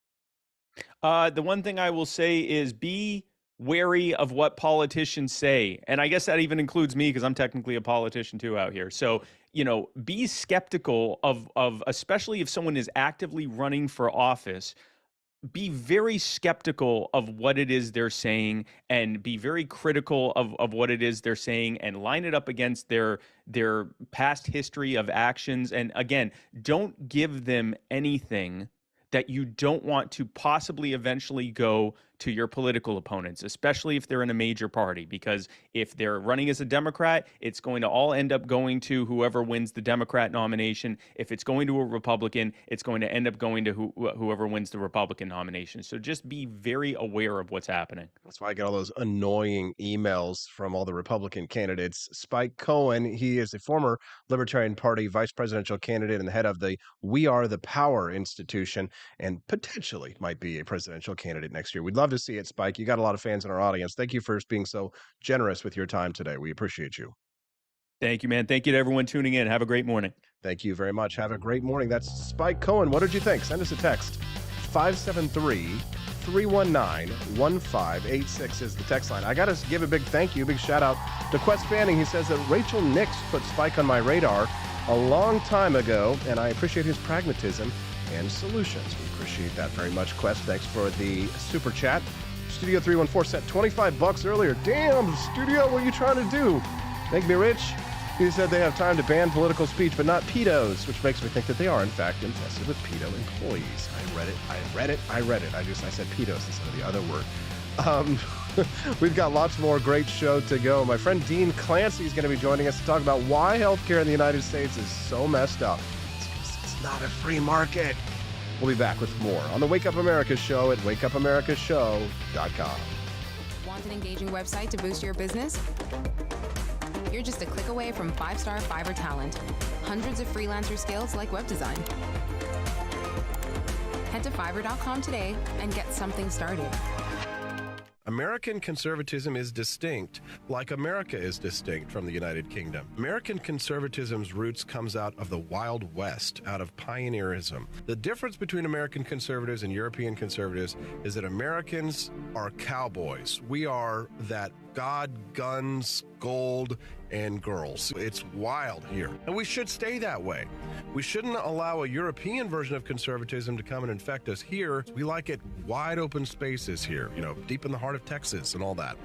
The one thing I will say is be wary of what politicians say. And I guess that even includes me because I'm technically a politician too out here. So, be skeptical of especially if someone is actively running for office, be very skeptical of what it is they're saying and be very critical of what it is they're saying and line it up against their past history of actions. And again, don't give them anything that you don't want to possibly eventually go to your political opponents, especially if they're in a major party, because if they're running as a Democrat, it's going to all end up going to whoever wins the Democrat nomination. If it's going to a Republican, it's going to end up going to whoever wins the Republican nomination. So just be very aware of what's happening.
That's why I get all those annoying emails from all the Republican candidates. Spike Cohen, he is a former Libertarian Party vice presidential candidate and the head of the We Are the Power Institution, and potentially might be a presidential candidate next year. We'd love to see it, Spike. You got a lot of fans in our audience. Thank you for being so generous with your time today. We appreciate you.
Thank you, man. Thank you to everyone tuning in. Have a great morning.
Thank you very much. Have a great morning. That's Spike Cohen. What did you think? Send us a text. 573-319-1586 is the text line. I got to give a big thank you, big shout out to Quest Fanning. He says that Rachel Nix put Spike on my radar a long time ago, and I appreciate his pragmatism and solutions. We appreciate that very much, Quest. Thanks for the super chat. Studio 314 sent $25 earlier. Damn, Studio, what are you trying to do? Make me rich? He said they have time to ban political speech, but not pedos, which makes me think that they are, in fact, infested with pedo employees. I read it. I said pedos instead of the other word. We've got lots more great show to go. My friend Dean Clancy is going to be joining us to talk about why healthcare in the United States is so messed up. not a free market. We'll be back with more on the Wake Up America Show at wakeupAmericaShow.com.
Want an engaging website to boost your business? You're just a click away from 5-star Fiverr talent. Hundreds of freelancer skills like web design. Head to Fiverr.com today and get something started.
American conservatism is distinct, like America is distinct from the United Kingdom. American conservatism's roots comes out of the Wild West, out of pioneerism. The difference between American conservatives and European conservatives is that Americans are cowboys. We are that God, guns, gold, and girls. It's wild here, and we should stay that way. We shouldn't allow a European version of conservatism to come and infect us. Here, we like it wide open spaces here, deep in the heart of Texas and all that.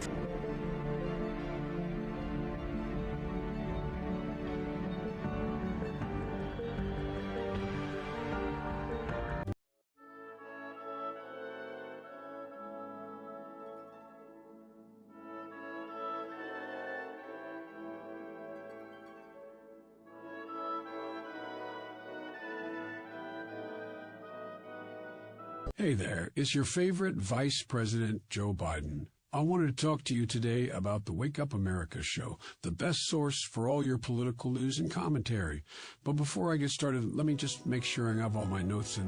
Hey there, it's your favorite Vice President Joe Biden. I wanted to talk to you today about the Wake Up America show, the best source for all your political news and commentary. But before I get started, let me just make sure I have all my notes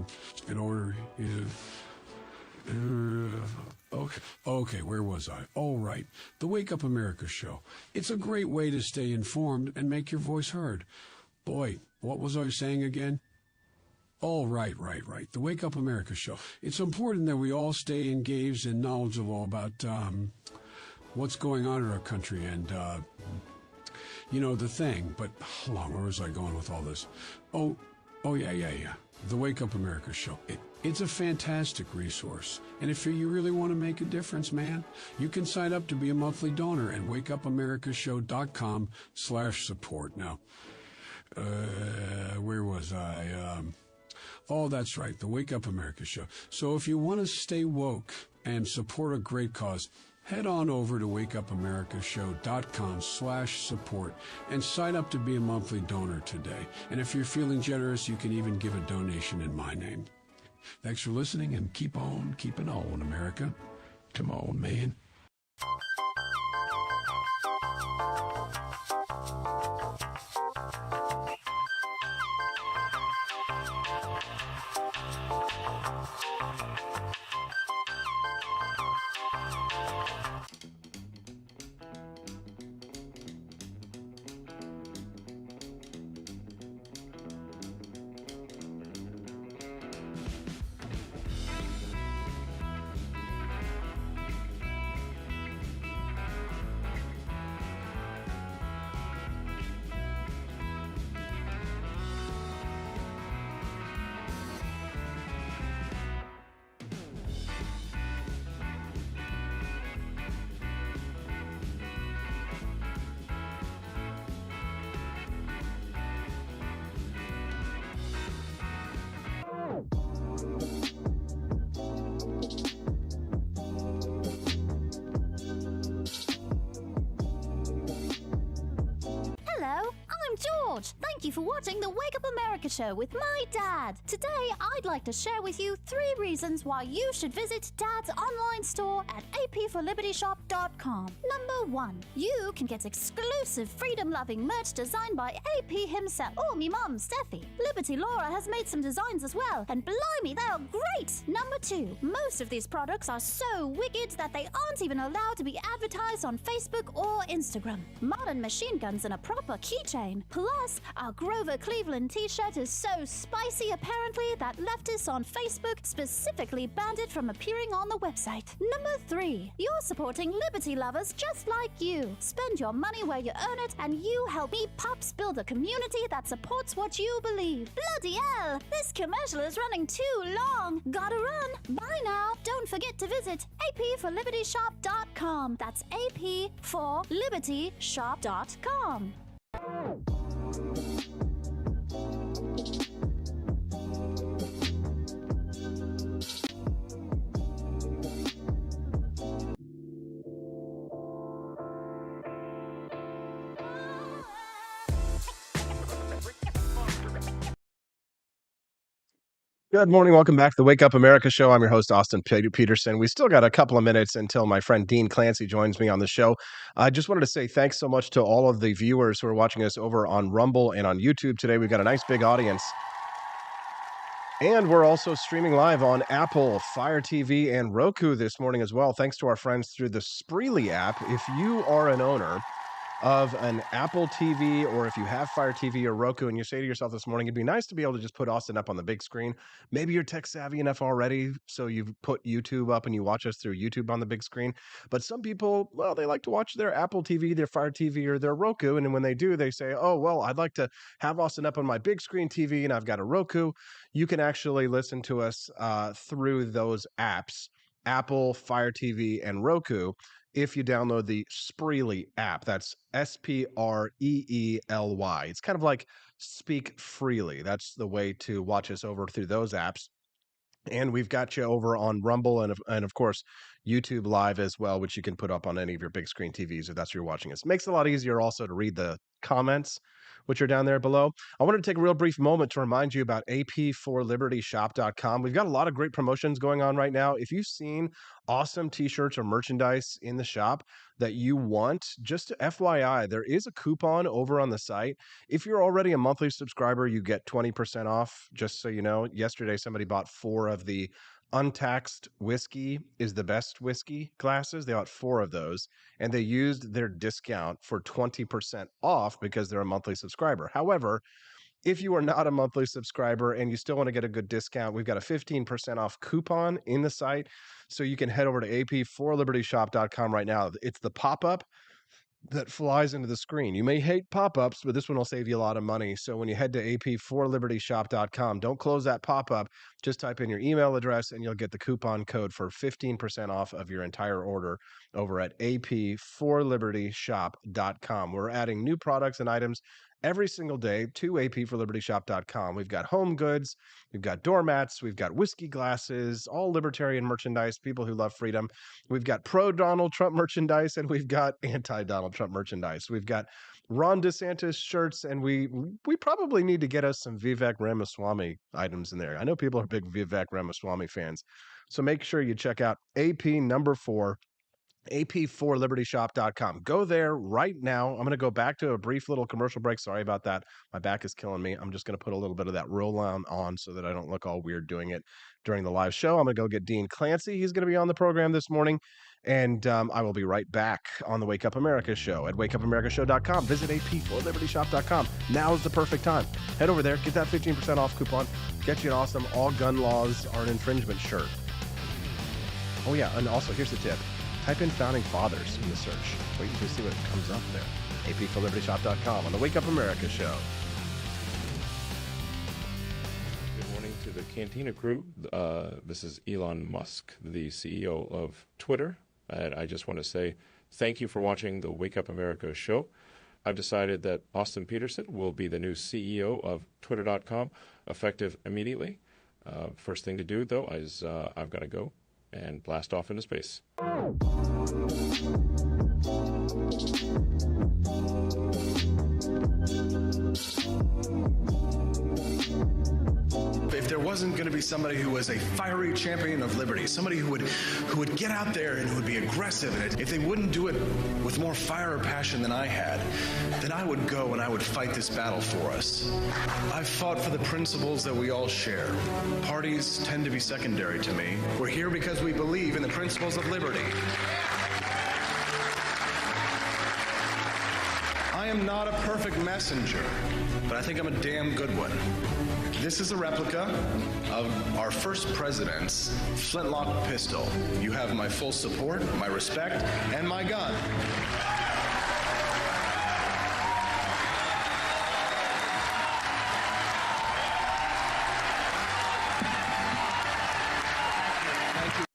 in order. Okay, where was I? All right, the Wake Up America show. It's a great way to stay informed and make your voice heard. Boy, what was I saying again? Oh, right. The Wake Up America show. It's important that we all stay engaged and knowledgeable about what's going on in our country and, the thing. But hold on, where was I going with all this? Oh, yeah. The Wake Up America show. It's a fantastic resource. And if you really want to make a difference, man, you can sign up to be a monthly donor at wakeupAmericaShow.com/support. Now, where was I? Oh, that's right, the Wake Up America show. So if you want to stay woke and support a great cause, head on over to wakeupAmericaShow.com/support and sign up to be a monthly donor today. And if you're feeling generous, you can even give a donation in my name. Thanks for listening, and keep on keeping on, America. Come on, man.
George. Thank you for watching the Wake Up America show with my dad. Today, I'd like to share with you 3 reasons why you should visit Dad's online store at apforlibertyshop.com. Number 1, you can get exclusive freedom-loving merch designed by AP himself or me mum, Steffi. Liberty Laura has made some designs as well, and blimey, they are great. Number 2, most of these products are so wicked that they aren't even allowed to be advertised on Facebook or Instagram. Modern machine guns and a proper keychain. Plus, our Grover Cleveland t-shirt is so spicy apparently that leftists on Facebook specifically banned it from appearing on the website. Number 3, you're supporting liberty lovers just like you. Spend your money where you earn it, and you help me pups build a community that supports what you believe. Bloody hell, this commercial is running too long. Gotta run. Bye now. Don't forget to visit apforlibertyshop.com. That's apforlibertyshop.com.
Good morning. Welcome back to the Wake Up America show. I'm your host, Austin Peterson. We still got a couple of minutes until my friend Dean Clancy joins me on the show. I just wanted to say thanks so much to all of the viewers who are watching us over on Rumble and on YouTube today. We've got a nice big audience. And we're also streaming live on Apple, Fire TV, and Roku this morning as well, thanks to our friends through the Spreely app. If you are an owner of an Apple TV, or if you have Fire TV or Roku and you say to yourself this morning, it'd be nice to be able to just put Austin up on the big screen. Maybe you're tech savvy enough already, so you've put YouTube up and you watch us through YouTube on the big screen. But some people, well, they like to watch their Apple TV, their Fire TV, or their Roku. And when they do, they say, oh, well, I'd like to have Austin up on my big screen TV and I've got a Roku. You can actually listen to us through those apps, Apple, Fire TV, and Roku, if you download the Spreely app. That's Spreely. It's kind of like Speak Freely. That's the way to watch us over through those apps. And we've got you over on Rumble and of course, YouTube Live as well, which you can put up on any of your big screen TVs if that's where you're watching us. Makes it a lot easier also to read the comments, which are down there below. I wanted to take a real brief moment to remind you about ap4libertyshop.com. We've got a lot of great promotions going on right now. If you've seen awesome t-shirts or merchandise in the shop that you want, just FYI, there is a coupon over on the site. If you're already a monthly subscriber, you get 20% off. Just so you know, yesterday somebody bought 4 of the Untaxed Whiskey is the Best Whiskey glasses. They bought 4 of those, and they used their discount for 20% off because they're a monthly subscriber. However, if you are not a monthly subscriber and you still want to get a good discount, we've got a 15% off coupon in the site. So you can head over to ap4libertyshop.com right now. It's the pop-up that flies into the screen. You may hate pop-ups, but this one will save you a lot of money. So when you head to ap4libertyshop.com, don't close that pop-up. Just type in your email address and you'll get the coupon code for 15% off of your entire order over at ap4libertyshop.com. We're adding new products and items every single day to ap4libertyshop.com. We've got home goods, we've got doormats, we've got whiskey glasses, all libertarian merchandise, people who love freedom. We've got pro-Donald Trump merchandise, and we've got anti-Donald Trump merchandise. We've got Ron DeSantis shirts, and we probably need to get us some Vivek Ramaswamy items in there. I know people are big Vivek Ramaswamy fans. So make sure you check out AP4, ap4libertyshop.com. Go there right now. I'm going to go back to a brief little commercial break. Sorry about that. My back is killing me. I'm just going to put a little bit of that roll on so that I don't look all weird doing it during the live show. I'm going to go get Dean Clancy. He's going to be on the program this morning. And I will be right back on the Wake Up America show at wakeupAmericaShow.com. Visit ap4libertyshop.com. Now is the perfect time. Head over there. Get that 15% off coupon. Get you an awesome All Gun Laws Are an Infringement shirt. Oh, yeah. And also, here's the tip. Type in Founding Fathers in the search. Wait until you see what comes up there. ap4libertyshop.com on the Wake Up America show.
Good morning to the Cantina crew. This is Elon Musk, the CEO of Twitter. And I just want to say thank you for watching the Wake Up America show. I've decided that Austin Peterson will be the new CEO of Twitter.com, effective immediately. First thing to do, though, is I've got to go and blast off into space.
If there wasn't going to be somebody who was a fiery champion of liberty, somebody who would get out there and who would be aggressive, and if they wouldn't do it with more fire or passion than I had, then I would go and I would fight this battle for us. I've fought for the principles that we all share. Parties tend to be secondary to me. We're here because we believe in the principles of liberty. I am not a perfect messenger, but I think I'm a damn good one. This is a replica of our first president's flintlock pistol. You have my full support, my respect, and my gun.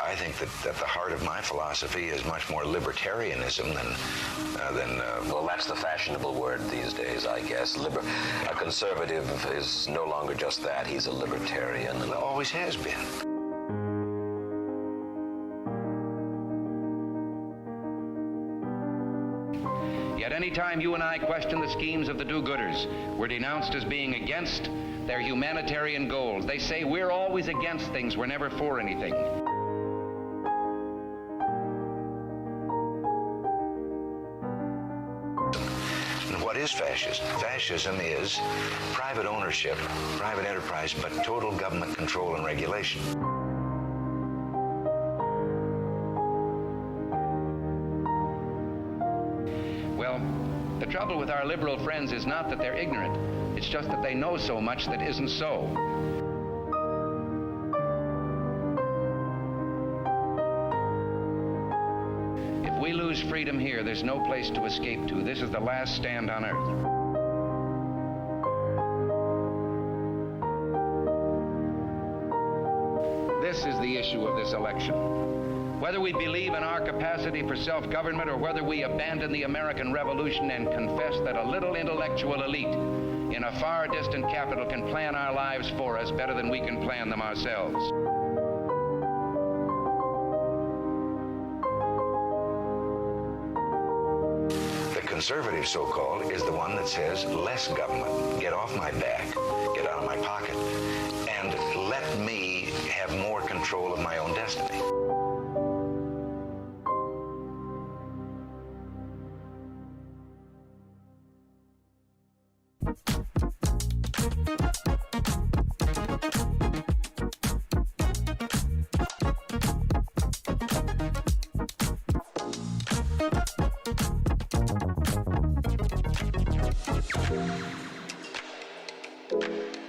I think that the heart of my philosophy is much more libertarianism than well, that's the fashionable word these days, I guess. A conservative is no longer just that. He's a libertarian and always has been.
Yet any time you and I question the schemes of the do-gooders, we're denounced as being against their humanitarian goals. They say we're always against things, we're never for anything.
And what is fascism? Fascism is private ownership, private enterprise, but total government control and regulation.
Well, the trouble with our liberal friends is not that they're ignorant. It's just that they know so much that isn't so. If we lose freedom here, there's no place to escape to. This is the last stand on earth. This is the issue of this election. Whether we believe in our capacity for self-government or whether we abandon the American Revolution and confess that a little intellectual elite in a far distant capital can plan our lives for us better than we can plan them ourselves.
The conservative, so-called, is the one that says less government, get off my back, get out of my pocket, and let me have more control of my own destiny.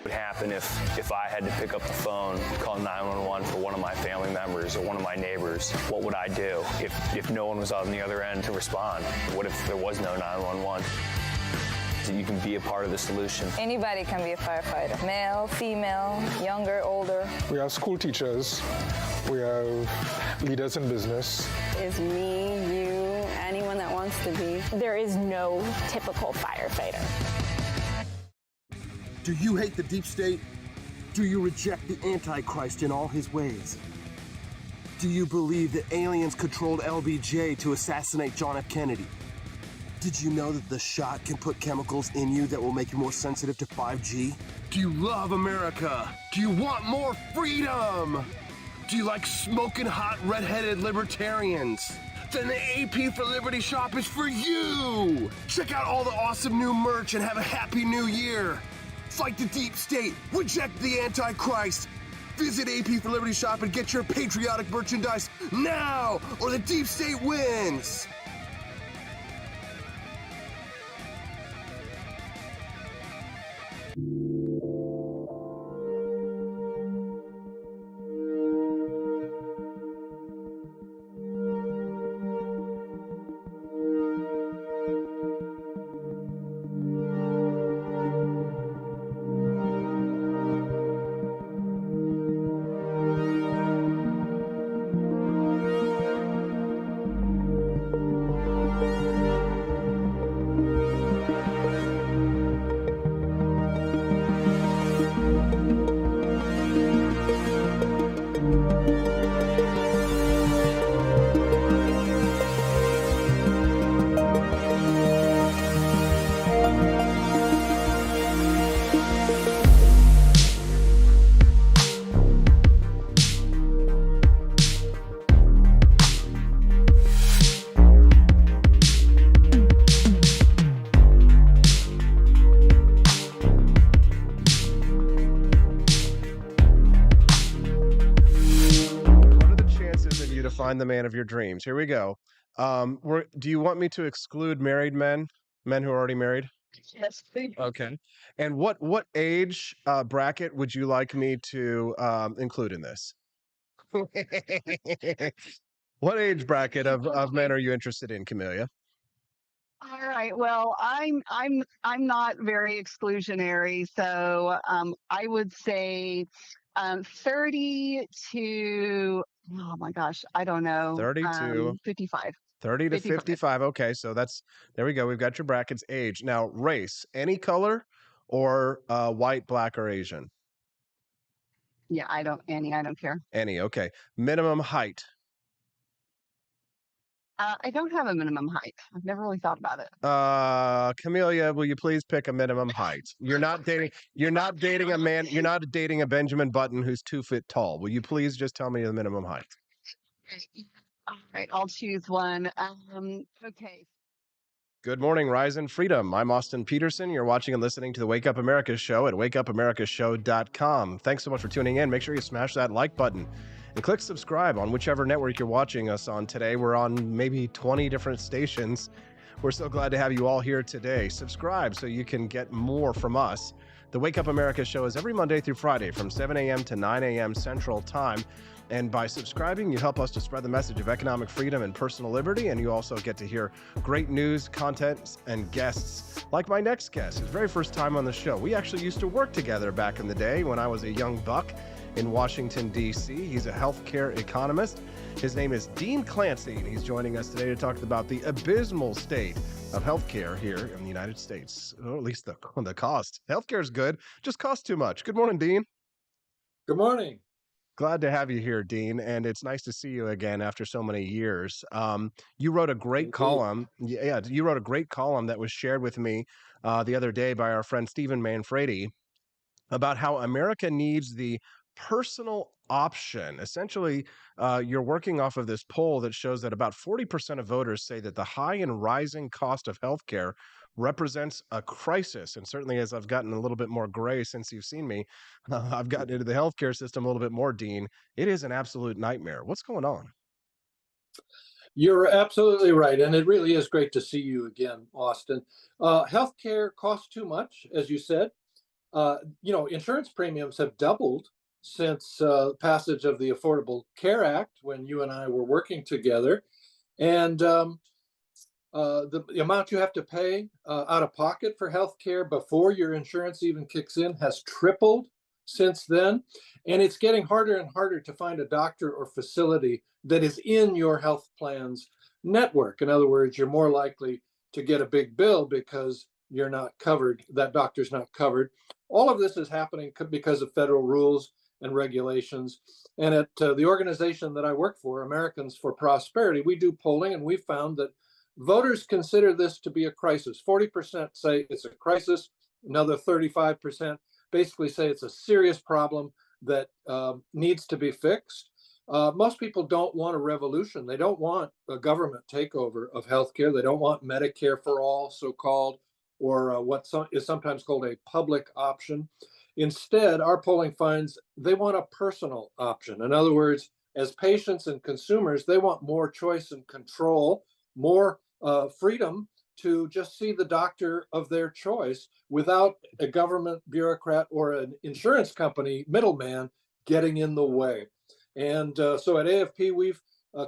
Would happen if I had to pick up the phone, call 911 for one of my family members or one of my neighbors? What would I do if no one was on the other end to respond? What if there was no 911? You can be a part of the solution.
Anybody can be a firefighter. Male, female, younger, older.
We have school teachers. We have leaders in business.
Is me, you, anyone that wants to be. There is no typical firefighter.
Do you hate the deep state? Do you reject the Antichrist in all his ways? Do you believe that aliens controlled LBJ to assassinate John F. Kennedy? Did you know that the shot can put chemicals in you that will make you more sensitive to 5G? Do you love America? Do you want more freedom? Do you like smoking hot red-headed libertarians? Then the AP for Liberty shop is for you! Check out all the awesome new merch and have a happy new year! Fight the deep state, reject the Antichrist! Visit AP for Liberty shop and get your patriotic merchandise now, or the deep state wins!
Find the man of your dreams. Here we go. Do you want me to exclude married men who are already married?
Yes, please.
Okay. And what age bracket would you like me to include in this? What age bracket of men are you interested in, Camellia?
All right. Well, I'm not very exclusionary, so I would say 30 to, oh my gosh, I don't know.
30 to
55.
30 to
55.
55. Okay, so there we go. We've got your brackets. Age. Now, race, any color or white, black, or Asian?
Yeah, I don't care.
Any. Okay. Minimum height.
I don't have a minimum height. I've never really thought about it.
Camelia, will you please pick a minimum height? You're not dating a man, you're not dating a Benjamin Button who's 2 feet tall. Will you please just tell me the minimum height?
All right, I'll choose one. Okay.
Good morning, Rise and Freedom. I'm Austin Peterson. You're watching and listening to the Wake Up America Show at wakeupAmericaShow.com. Thanks so much for tuning in. Make sure you smash that like button and click subscribe on whichever network you're watching us on today. We're on maybe 20 different stations. We're so glad to have you all here today. Subscribe so you can get more from us. The Wake Up America Show is every Monday through Friday from 7 a.m. to 9 a.m. Central Time. And by subscribing, you help us to spread the message of economic freedom and personal liberty. And you also get to hear great news, content, and guests like my next guest, his very first time on the show. We actually used to work together back in the day when I was a young buck in Washington, D.C. He's a healthcare economist. His name is Dean Clancy, and he's joining us today to talk about the abysmal state of healthcare here in the United States, or at least the cost. Healthcare is good, just costs too much. Good morning, Dean.
Good morning.
Glad to have you here, Dean, and it's nice to see you again after so many years. You wrote a great column. Yeah, you wrote a great column that was shared with me the other day by our friend Stephen Manfredi about how America needs the personal option. Essentially, you're working off of this poll that shows that about 40% of voters say that the high and rising cost of healthcare represents a crisis. And certainly, as I've gotten a little bit more gray since you've seen me, I've gotten into the healthcare system a little bit more, Dean. It is an absolute nightmare. What's going on?
You're absolutely right. And it really is great to see you again, Austin. Healthcare costs too much, as you said. Insurance premiums have doubled since passage of the Affordable Care Act when you and I were working together. And the amount you have to pay out of pocket for healthcare before your insurance even kicks in has tripled since then. And it's getting harder and harder to find a doctor or facility that is in your health plan's network. In other words, you're more likely to get a big bill because you're not covered, that doctor's not covered. All of this is happening because of federal rules and regulations. And at the organization that I work for, Americans for Prosperity, we do polling, and we found that voters consider this to be a crisis. 40% say it's a crisis. Another 35% basically say it's a serious problem that needs to be fixed. Most people don't want a revolution. They don't want a government takeover of healthcare. They don't want Medicare for all, so-called, or what is sometimes called a public option. Instead, our polling finds they want a personal option. In other words, as patients and consumers, they want more choice and control, more freedom to just see the doctor of their choice without a government bureaucrat or an insurance company middleman getting in the way. And so at AFP, we've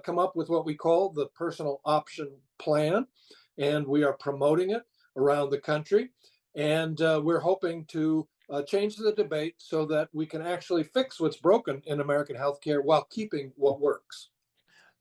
come up with what we call the Personal Option Plan, and we are promoting it around the country. And we're hoping to change the debate so that we can actually fix what's broken in American healthcare while keeping what works.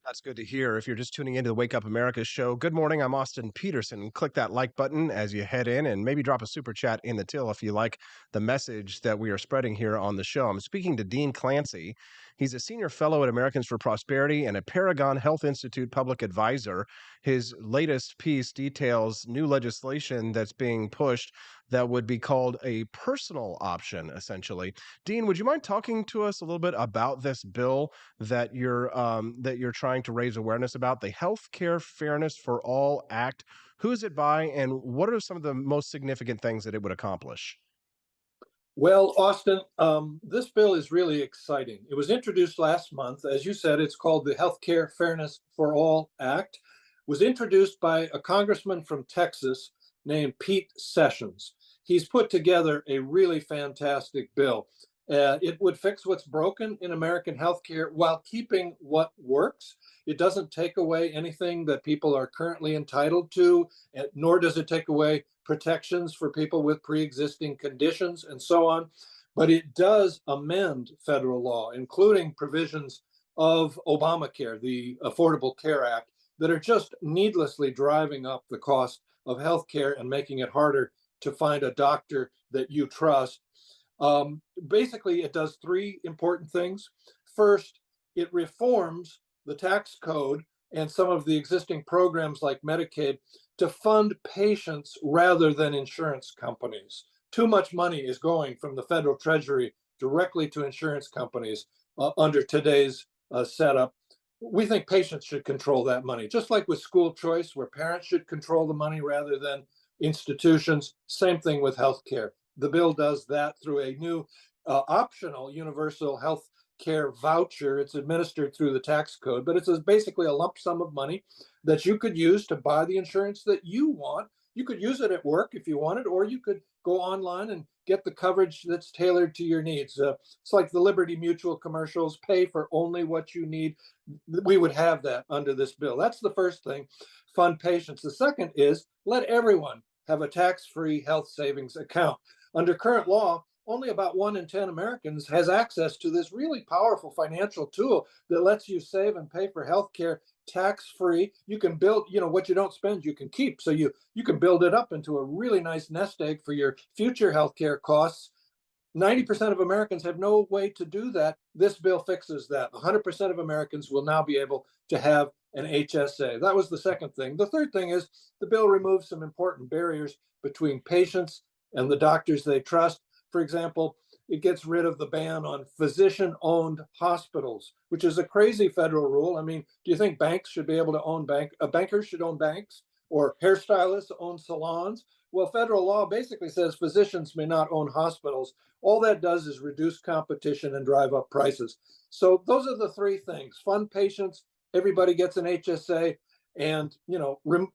That's good to hear. If you're just tuning into the Wake Up America show, good morning. I'm Austin Peterson. Click that like button as you head in and maybe drop a super chat in the till if you like the message that we are spreading here on the show. I'm speaking to Dean Clancy. He's a senior fellow at Americans for Prosperity and a Paragon Health Institute public advisor. His latest piece details new legislation that's being pushed that would be called a personal option, essentially. Dean, would you mind talking to us a little bit about this bill that you're trying to raise awareness about, the Healthcare Fairness for All Act? Who is it by, and what are some of the most significant things that it would accomplish?
Well, Austin, this bill is really exciting. It was introduced last month. As you said, it's called the Healthcare Fairness for All Act. It was introduced by a congressman from Texas named Pete Sessions. He's put together a really fantastic bill. It would fix what's broken in American healthcare while keeping what works. It doesn't take away anything that people are currently entitled to, nor does it take away protections for people with pre-existing conditions and so on. But it does amend federal law, including provisions of Obamacare, the Affordable Care Act, that are just needlessly driving up the cost of healthcare and making it harder to find a doctor that you trust. Basically, it does three important things. First, it reforms the tax code and some of the existing programs like Medicaid to fund patients rather than insurance companies. Too much money is going from the federal treasury directly to insurance companies under today's setup. We think patients should control that money, just like with school choice, where parents should control the money rather than institutions. Same thing with healthcare. The bill does that through a new optional universal health care voucher. It's administered through the tax code, but it's basically a lump sum of money that you could use to buy the insurance that you want. You could use it at work if you wanted, or you could go online and get the coverage that's tailored to your needs. It's like the Liberty Mutual commercials, pay for only what you need. We would have that under this bill. That's the first thing, fund patients. The second is let everyone have a tax-free health savings account. Under current law, only about 1 in 10 Americans has access to this really powerful financial tool that lets you save and pay for healthcare tax-free. You can build, what you don't spend, you can keep. So you can build it up into a really nice nest egg for your future healthcare costs. 90% of Americans have no way to do that. This bill fixes that. 100% of Americans will now be able to have an HSA. That was the second thing. The third thing is the bill removes some important barriers between patients and the doctors they trust. For example, it gets rid of the ban on physician-owned hospitals, which is a crazy federal rule. I mean, do you think banks should be able to own bankers should own banks, or hairstylists own salons? Well, federal law basically says physicians may not own hospitals. All that does is reduce competition and drive up prices. So those are the three things: fund patients, everybody gets an HSA, and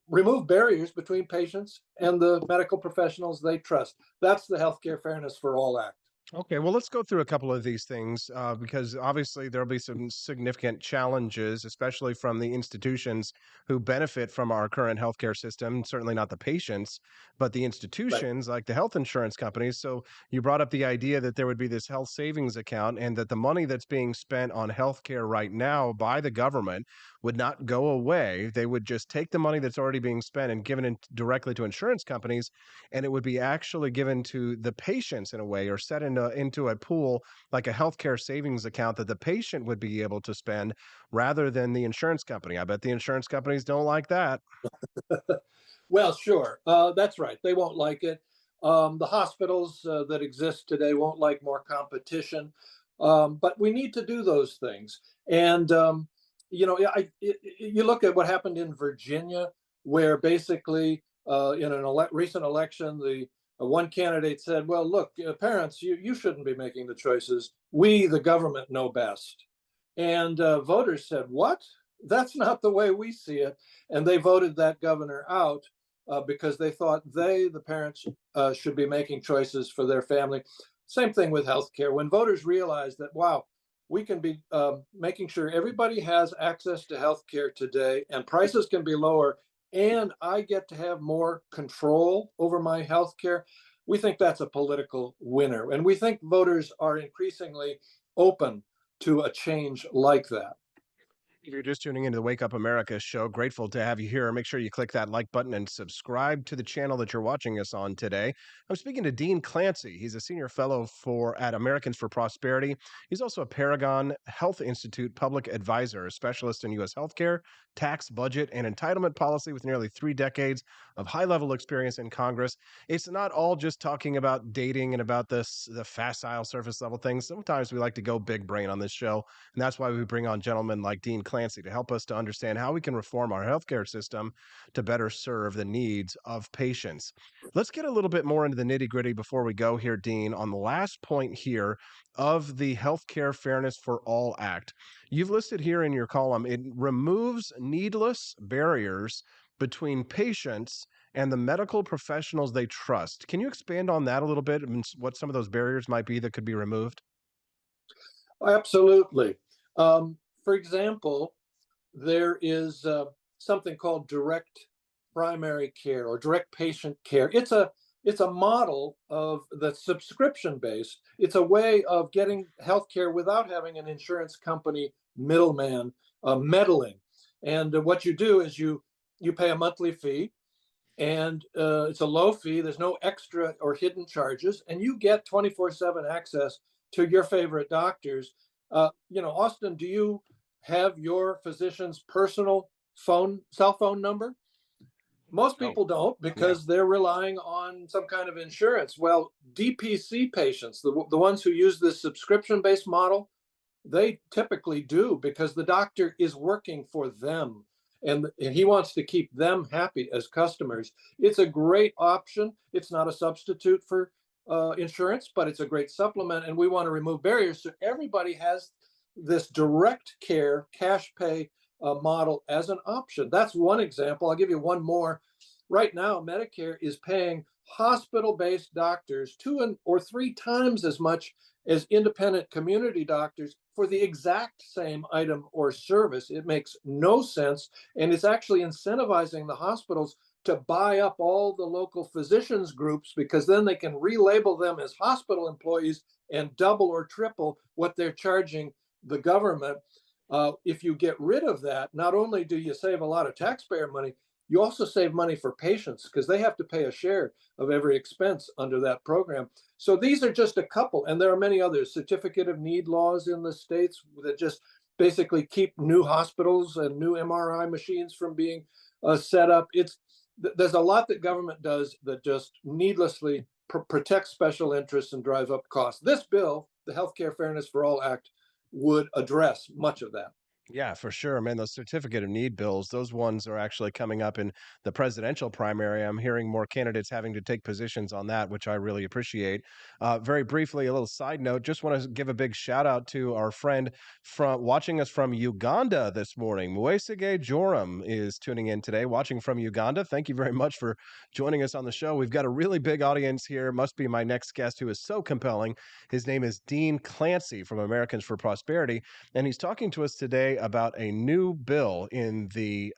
remove barriers between patients and the medical professionals they trust. That's the Healthcare Fairness for All Act.
Okay, well, let's go through a couple of these things because obviously there'll be some significant challenges, especially from the institutions who benefit from our current healthcare system. Certainly not the patients, but the institutions like the health insurance companies. So you brought up the idea that there would be this health savings account and that the money that's being spent on healthcare right now by the government would not go away. They would just take the money that's already being spent and given it directly to insurance companies, and it would be actually given to the patients in a way, or set into a pool like a healthcare savings account that the patient would be able to spend rather than the insurance company. I bet the insurance companies don't like that.
Well, sure. That's right. They won't like it. The hospitals that exist today won't like more competition. But we need to do those things. And, you look at what happened in Virginia, where basically in an recent election, the one candidate said, well, look, parents, you shouldn't be making the choices. We, the government, know best. And voters said, what? That's not the way we see it. And they voted that governor out because they thought the parents, should be making choices for their family. Same thing with healthcare. When voters realized that, wow, we can be making sure everybody has access to healthcare today and prices can be lower, and I get to have more control over my healthcare, we think that's a political winner. And we think voters are increasingly open to a change like that.
If you're just tuning into the Wake Up America show, grateful to have you here. Make sure you click that like button and subscribe to the channel that you're watching us on today. I'm speaking to Dean Clancy. He's a senior fellow at Americans for Prosperity. He's also a Paragon Health Institute public advisor, a specialist in U.S. healthcare, tax, budget, and entitlement policy with nearly 3 decades of high-level experience in Congress. It's not all just talking about dating and about the facile surface level things. Sometimes we like to go big brain on this show, and that's why we bring on gentlemen like Dean Clancy to help us to understand how we can reform our healthcare system to better serve the needs of patients. Let's get a little bit more into the nitty-gritty before we go here, Dean, on the last point here of the Healthcare Fairness for All Act. You've listed here in your column, it removes needless barriers between patients and the medical professionals they trust. Can you expand on that a little bit and what some of those barriers might be that could be removed?
Absolutely. For example, there is something called direct primary care or direct patient care. It's a model of the subscription based. It's a way of getting healthcare without having an insurance company middleman meddling. And what you do is you pay a monthly fee, and it's a low fee. There's no extra or hidden charges, and you get 24/7 access to your favorite doctors. Austin, do you have your physician's personal cell phone number? Most people don't
Yeah.
because they're relying on some kind of insurance. Well, DPC patients, the ones who use this subscription-based model, they typically do because the doctor is working for them and he wants to keep them happy as customers. It's a great option. It's not a substitute for insurance, but it's a great supplement. And we want to remove barriers so everybody has this direct care, cash pay model as an option. That's one example. I'll give you one more. Right now, Medicare is paying hospital-based doctors 2 or 3 times as much as independent community doctors for the exact same item or service. It makes no sense, and it's actually incentivizing the hospitals to buy up all the local physicians groups because then they can relabel them as hospital employees and double or triple what they're charging the government. If you get rid of that, not only do you save a lot of taxpayer money, you also save money for patients because they have to pay a share of every expense under that program. So these are just a couple, and there are many others. Certificate of need laws in the states that just basically keep new hospitals and new MRI machines from being set up. There's a lot that government does that just needlessly protects special interests and drive up costs. This bill, the Healthcare Fairness for All Act, would address much of that.
Yeah, for sure, man. Those certificate of need bills, those ones are actually coming up in the presidential primary. I'm hearing more candidates having to take positions on that, which I really appreciate. Very briefly, a little side note, just want to give a big shout out to our friend from watching us from Uganda this morning. Muesege Joram is tuning in today, watching from Uganda. Thank you very much for joining us on the show. We've got a really big audience here. Must be my next guest who is so compelling. His name is Dean Clancy from Americans for Prosperity, and he's talking to us today about a new bill in the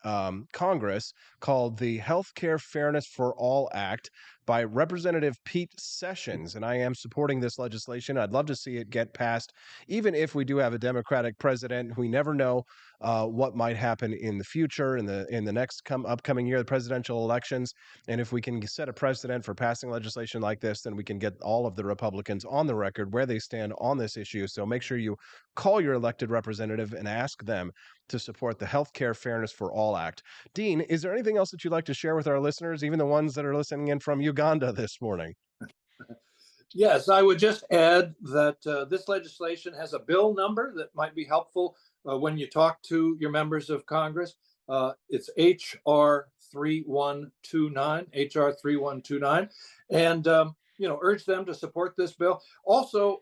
Congress called the Healthcare Fairness for All Act by Representative Pete Sessions. And I am supporting this legislation. I'd love to see it get passed, even if we do have a Democratic president. We never know what might happen in the future, in the next upcoming year, the presidential elections. And if we can set a precedent for passing legislation like this, then we can get all of the Republicans on the record where they stand on this issue. So make sure you call your elected representative and ask them to support the Healthcare Fairness for All Act. Dean, is there anything else that you'd like to share with our listeners, even the ones that are listening in from Uganda this morning?
Yes, I would just add that this legislation has a bill number that might be helpful when you talk to your members of Congress. It's HR 3129, HR 3129. And urge them to support this bill. Also,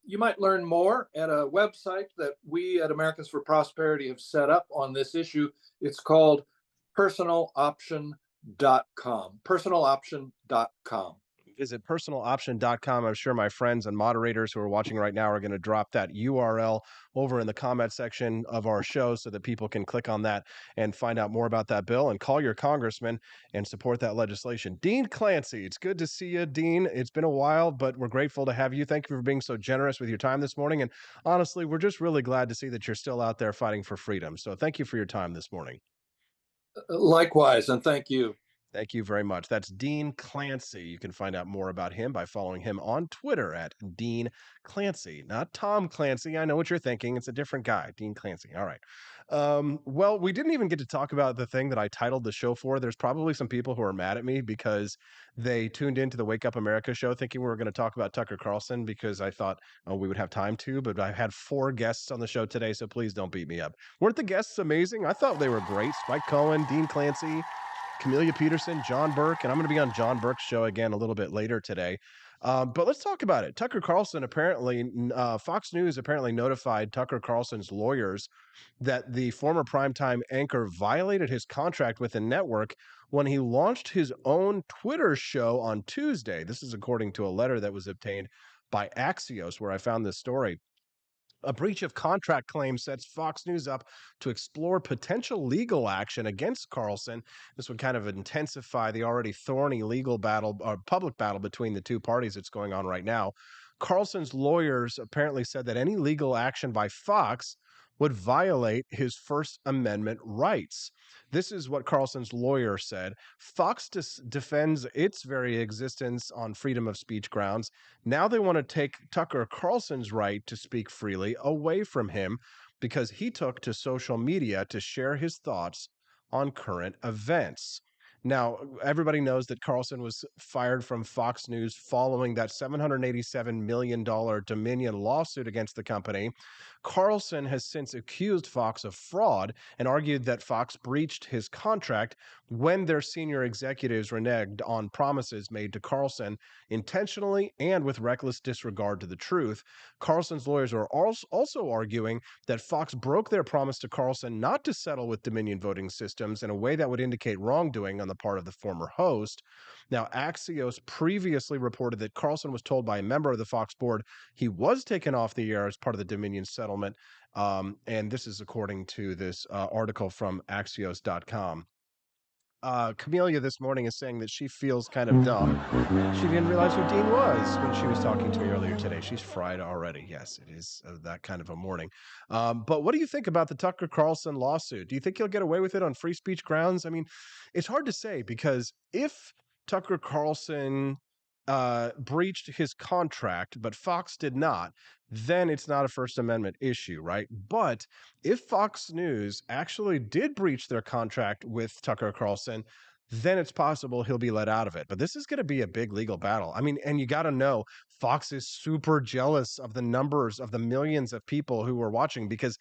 you might learn more at a website that we at Americans for Prosperity have set up on this issue. It's called personaloption.com. Personaloption.com.
Visit personaloption.com. I'm sure my friends and moderators who are watching right now are going to drop that URL over in the comment section of our show so that people can click on that and find out more about that bill and call your congressman and support that legislation. Dean Clancy, it's good to see you, Dean. It's been a while, but we're grateful to have you. Thank you for being so generous with your time this morning. And honestly, we're just really glad to see that you're still out there fighting for freedom. So thank you for your time this morning.
Likewise, and thank you.
Thank you very much. That's Dean Clancy. You can find out more about him by following him on Twitter at Dean Clancy, not Tom Clancy. I know what you're thinking. It's a different guy, Dean Clancy. All right. Well, we didn't even get to talk about the thing that I titled the show for. There's probably some people who are mad at me because they tuned into the Wake Up America show thinking we were going to talk about Tucker Carlson because I thought we would have time to, but I had 4 guests on the show today, so please don't beat me up. Weren't the guests amazing? I thought they were great. Spike Cohen, Dean Clancy, Camelia Peterson, John Burke, and I'm going to be on John Burke's show again a little bit later today. But let's talk about it. Tucker Carlson apparently, Fox News apparently notified Tucker Carlson's lawyers that the former primetime anchor violated his contract with the network when he launched his own Twitter show on Tuesday. This is according to a letter that was obtained by Axios, where I found this story. A breach of contract claim sets Fox News up to explore potential legal action against Carlson. This would kind of intensify the already thorny legal battle or public battle between the two parties that's going on right now. Carlson's lawyers apparently said that any legal action by Fox would violate his First Amendment rights. This is what Carlson's lawyer said. Fox defends its very existence on freedom of speech grounds. Now they want to take Tucker Carlson's right to speak freely away from him because he took to social media to share his thoughts on current events. Now, everybody knows that Carlson was fired from Fox News following that $787 million Dominion lawsuit against the company. Carlson has since accused Fox of fraud and argued that Fox breached his contract when their senior executives reneged on promises made to Carlson intentionally and with reckless disregard to the truth. Carlson's lawyers are also arguing that Fox broke their promise to Carlson not to settle with Dominion Voting Systems in a way that would indicate wrongdoing on the part of the former host. Now, Axios previously reported that Carlson was told by a member of the Fox board he was taken off the air as part of the Dominion settlement. And this is according to this article from Axios.com. Camelia this morning is saying that she feels kind of dumb. She didn't realize who Dean was when she was talking to me earlier today. She's fried already. Yes, it is that kind of a morning. But what do you think about the Tucker Carlson lawsuit? Do you think he'll get away with it on free speech grounds? I mean, it's hard to say because if Tucker Carlson breached his contract, but Fox did not, then it's not a First Amendment issue, right? But if Fox News actually did breach their contract with Tucker Carlson, then it's possible he'll be let out of it. But this is going to be a big legal battle. I mean, and you got to know, Fox is super jealous of the numbers of the millions of people who were watching because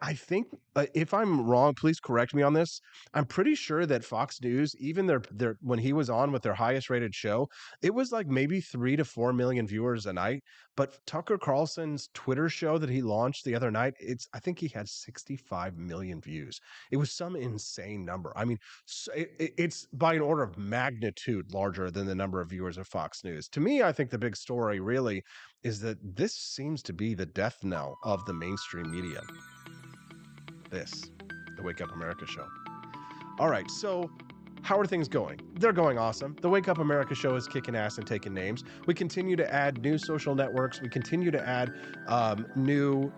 I think if I'm wrong, please correct me on this. I'm pretty sure that Fox News, even their when he was on with their highest rated show, it was like maybe 3 to 4 million viewers a night. But Tucker Carlson's Twitter show that he launched the other night, I think he had 65 million views. It was some insane number. I mean, it's by an order of magnitude larger than the number of viewers of Fox News. To me, I think the big story really is that this seems to be the death knell of the mainstream media. The Wake Up America show. All right, so how are things going? They're going awesome. The Wake Up America show is kicking ass and taking names. We continue to add new social networks. We continue to add new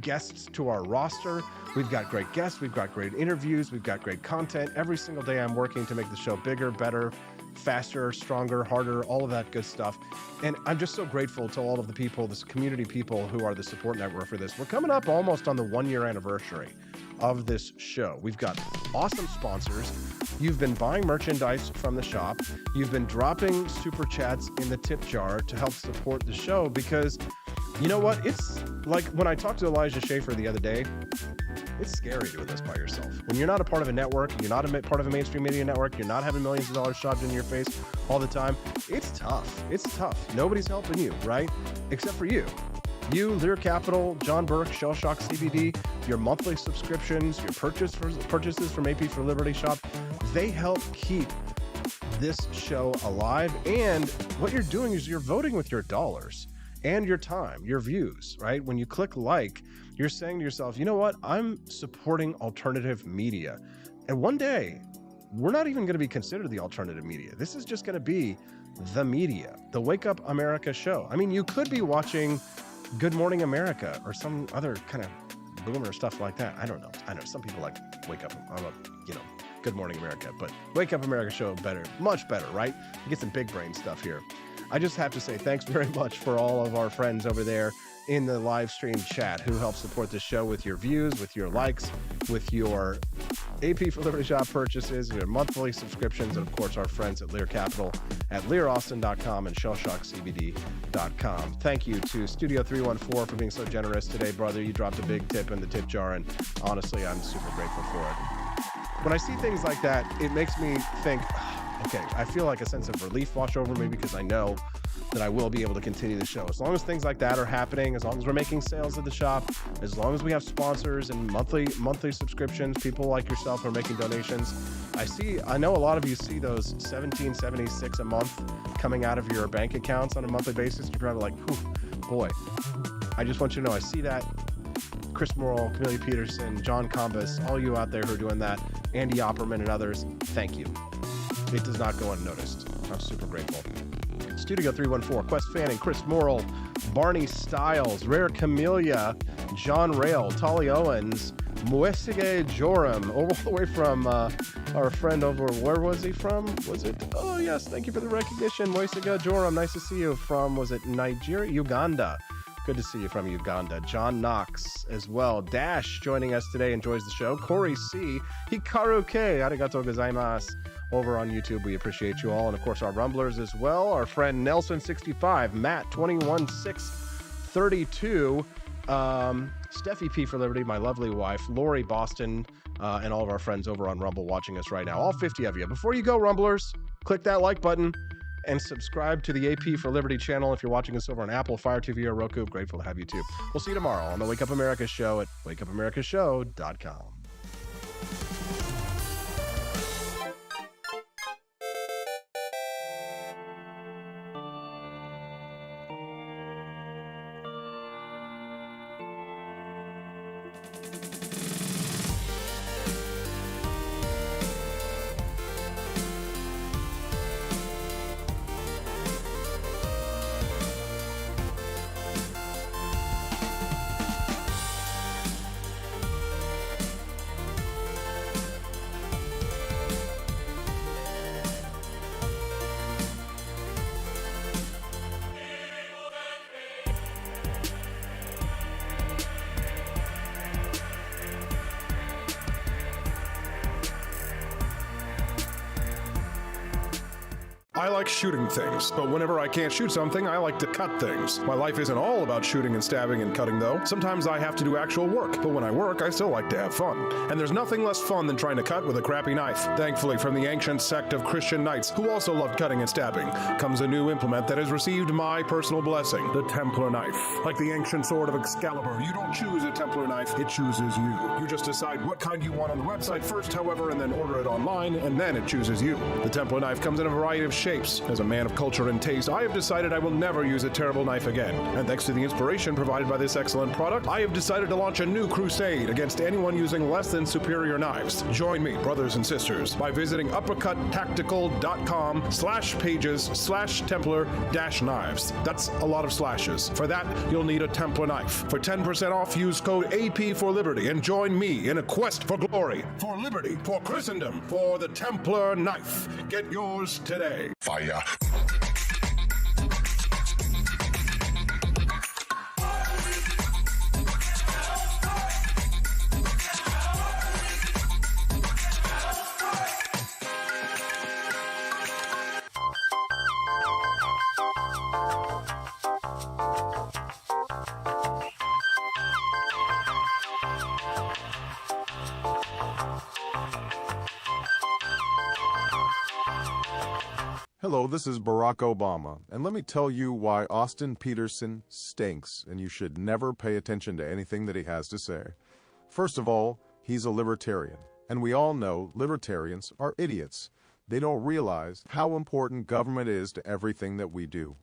guests to our roster. We've got great guests. We've got great interviews. We've got great content. Every single day I'm working to make the show bigger, better, faster, stronger, harder, all of that good stuff. And I'm just so grateful to all of the people, this community people who are the support network for this. We're coming up almost on the 1-year anniversary of this show. We've got awesome sponsors. You've been buying merchandise from the shop. You've been dropping super chats in the tip jar to help support the show because you know what? It's like when I talked to Elijah Schaefer the other day, it's scary doing this by yourself. When you're not a part of a network, you're not part of a mainstream media network, you're not having millions of dollars shoved in your face all the time, it's tough. It's tough. Nobody's helping you, right? Except for you. You, Lear Capital, John Burke, Shell Shock CBD, your monthly subscriptions, your purchases from AP for Liberty Shop, they help keep this show alive. And what you're doing is you're voting with your dollars and your time, your views, right? When you click like, you're saying to yourself, you know what? I'm supporting alternative media. And one day, we're not even going to be considered the alternative media. This is just going to be the media, the Wake Up America show. I mean, you could be watching Good Morning America or some other kind of boomer stuff like that. I don't know. I know some people like Wake Up, Good Morning America, but Wake Up America show better, much better, right? You get some big brain stuff here. I just have to say thanks very much for all of our friends over there in the live stream chat who help support the show with your views, with your likes, with your AP for Liberty Shop purchases, your monthly subscriptions, and of course our friends at Lear Capital at learaustin.com and shellshockcbd.com. Thank you to Studio 314 for being so generous today, brother. You dropped a big tip in the tip jar, and honestly, I'm super grateful for it. When I see things like that, it makes me think, okay, I feel like a sense of relief wash over me because I know that I will be able to continue the show. As long as things like that are happening, as long as we're making sales at the shop, as long as we have sponsors and monthly subscriptions, people like yourself are making donations. I know a lot of you see those $17.76 a month coming out of your bank accounts on a monthly basis. You're probably like, boy, I just want you to know I see that. Chris Morrill, Camelia Peterson, John Combus, all you out there who are doing that, Andy Opperman and others, thank you. It does not go unnoticed. I'm super grateful. Studio 314, Quest Fanning, Chris Morrill, Barney Stiles, Rare Camellia, John Rail, Tolly Owens, Moesige Joram, all the way from our friend over, where was he from? Was it? Oh, yes, thank you for the recognition. Moesige Joram, nice to see you from, was it Nigeria? Uganda. Good to see you from Uganda. John Knox as well. Dash joining us today, enjoys the show. Corey C. Hikaru K. Arigatou gozaimasu. Over on YouTube, we appreciate you all. And of course, our Rumblers as well. Our friend Nelson65, Matt 21632, Steffi P for Liberty, my lovely wife, Lori Boston, and all of our friends over on Rumble watching us right now. All 50 of you. Before you go, Rumblers, click that like button and subscribe to the AP for Liberty channel if you're watching us over on Apple, Fire TV, or Roku. Grateful to have you too. We'll see you tomorrow on the Wake Up America show at wakeupAmericaShow.com.
I like shooting things, but whenever I can't shoot something, I like to cut things. My life isn't all about shooting and stabbing and cutting, though. Sometimes I have to do actual work, but when I work, I still like to have fun. And there's nothing less fun than trying to cut with a crappy knife. Thankfully, from the ancient sect of Christian knights, who also loved cutting and stabbing, comes a new implement that has received my personal blessing, the Templar knife. Like the ancient sword of Excalibur, you don't choose a Templar knife, it chooses you. You just decide what kind you want on the website first, however, and then order it online, and then it chooses you. The Templar knife comes in a variety of shapes. As a man of culture and taste, I have decided I will never use a terrible knife again. And thanks to the inspiration provided by this excellent product, I have decided to launch a new crusade against anyone using less than superior knives. Join me, brothers and sisters, by visiting uppercuttactical.com/pages/Templar-knives. That's a lot of slashes. For that, you'll need a Templar knife. For 10% off, use code AP for Liberty and join me in a quest for glory, for liberty, for Christendom, for the Templar knife. Get yours today. Fire.
Hello, this is Barack Obama, and let me tell you why Austin Peterson stinks, and you should never pay attention to anything that he has to say. First of all, he's a libertarian, and we all know libertarians are idiots. They don't realize how important government is to everything that we do.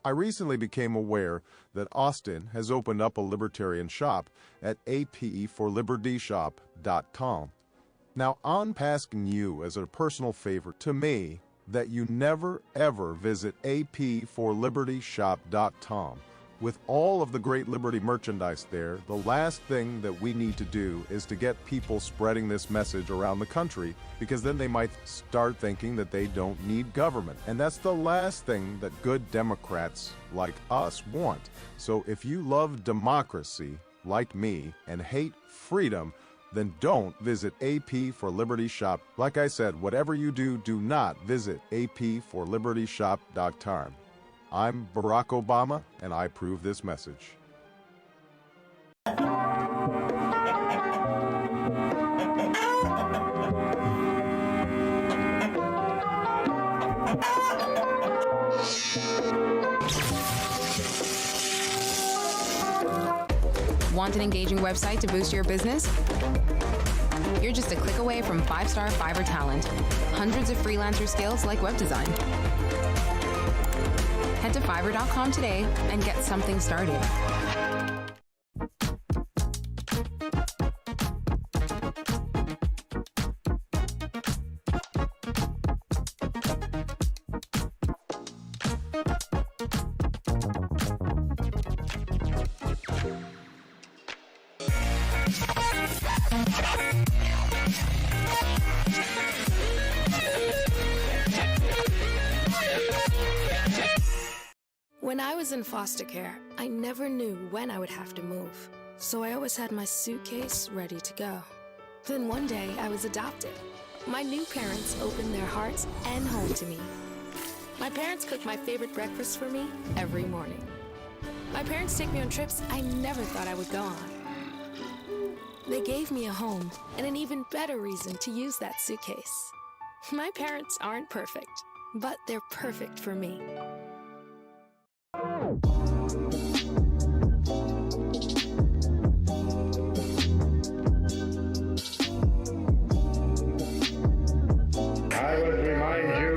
I recently became aware that Austin has opened up a libertarian shop at apeforlibertyshop.com. Now, I'm asking you as a personal favor to me that you never ever visit apeforlibertyshop.com. With all of the great Liberty merchandise there, the last thing that we need to do is to get people spreading this message around the country, because then they might start thinking that they don't need government. And that's the last thing that good Democrats like us want. So if you love democracy, like me, and hate freedom, then don't visit AP for Liberty Shop. Like I said, whatever you do, do not visit aporlibertyshop.com. I'm Barack Obama, and I approve this message.
Want an engaging website to boost your business? You're just a click away from 5-star Fiverr talent. Hundreds of freelancer skills like web design. Head to Fiverr.com today and get something started.
When I was in foster care, I never knew when I would have to move, so I always had my suitcase ready to go. Then one day, I was adopted. My new parents opened their hearts and home to me. My parents cook my favorite breakfast for me every morning. My parents take me on trips I never thought I would go on. They gave me a home and an even better reason to use that suitcase. My parents aren't perfect, but they're perfect for me.
I would remind you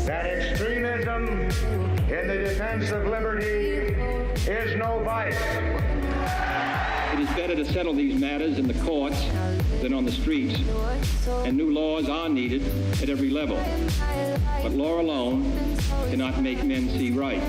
that extremism in the defense of liberty is no vice.
It is better to settle these matters in the courts than on the streets, and new laws are needed at every level. But law alone cannot make men see right.